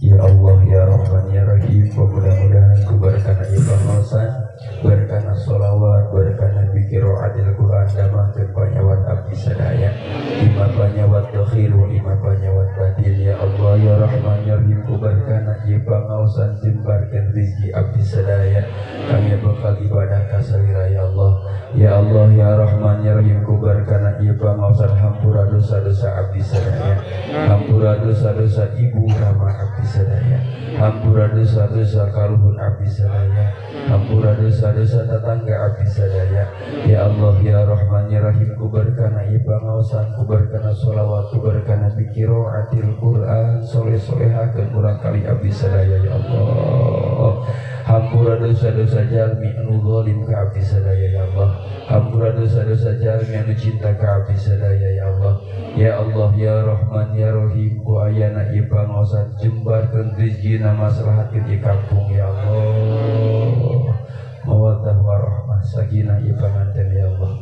Ya Allah ya Rahman ya Rahim, mudah-mudahan kubarkan ibadah berkana sholawat berkana bikiro adil Quran damang tempanyawat abdi sadaya lima panyawat dokhiru lima panyawat batin. Ya Allah ya Rahman ya Rahim, kubarkana ibangausan timbarkan rizki abdi sadaya kami bekal ibadah kasalira. Ya Allah ya Allah ya Rahman ya Rahim, kubarkana ibangausan hampura dosa-dosa abdi sadaya, hampura dosa-dosa ibu rama abdi sadaya, hampura dosa-dosa kaluhun abdi sadaya, hampura dosa-dosa tetangga abdi sadaya. Ya Allah ya Rahman ya Rahim, kubarkana ibangausan kubarkana sholawat kubarkana bikiro atil Quran soleh-solehakeun urang kali abdi sadaya. Ya Allah hampura dosa-dosa jalmi anu zalim ka abdi sadaya. Ya Allah hampura dosa-dosa jalmi anu cinta ka abdi sadaya. Ya Allah ya Allah ya Rahman ya Rahim, ku ayana ibangausan jembarkeun rezekina maslahatkeun di kampung. Ya Allah mawaddah warahmah sakinah ipanganten. Ya Allah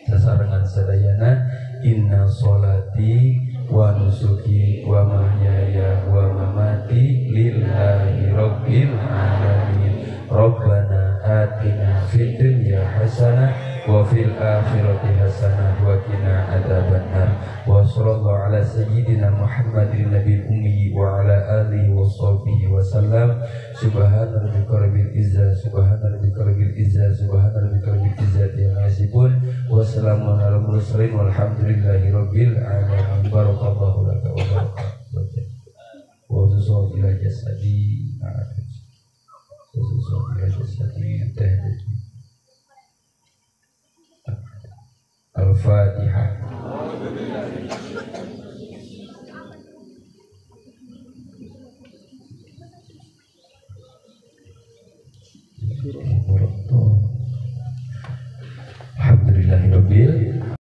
sasarengan sadayana inna sholati wa nusuki wa mahyaya wa mamati lillahi rabbil alamin. Rabbana atina fid dunya hasanah wa fil akhirati hasanah wa qina adzabannar. Wa sallallahu ala sayyidina Muhammadin nabiyil ummi wa ala alihi wa sahbihi wa sallam. Subhana rabbika rabbil izzati subhana rabbika rabbil izzati subhana rabbika rabbil izzati amma yasifun wa salamun alal mursalin walhamdulillahi rabbil alamin. Barakallahu laka wa barakatuh. Wa sallallahu ila jasadi Al-Fatihah. Alhamdulillahirabbil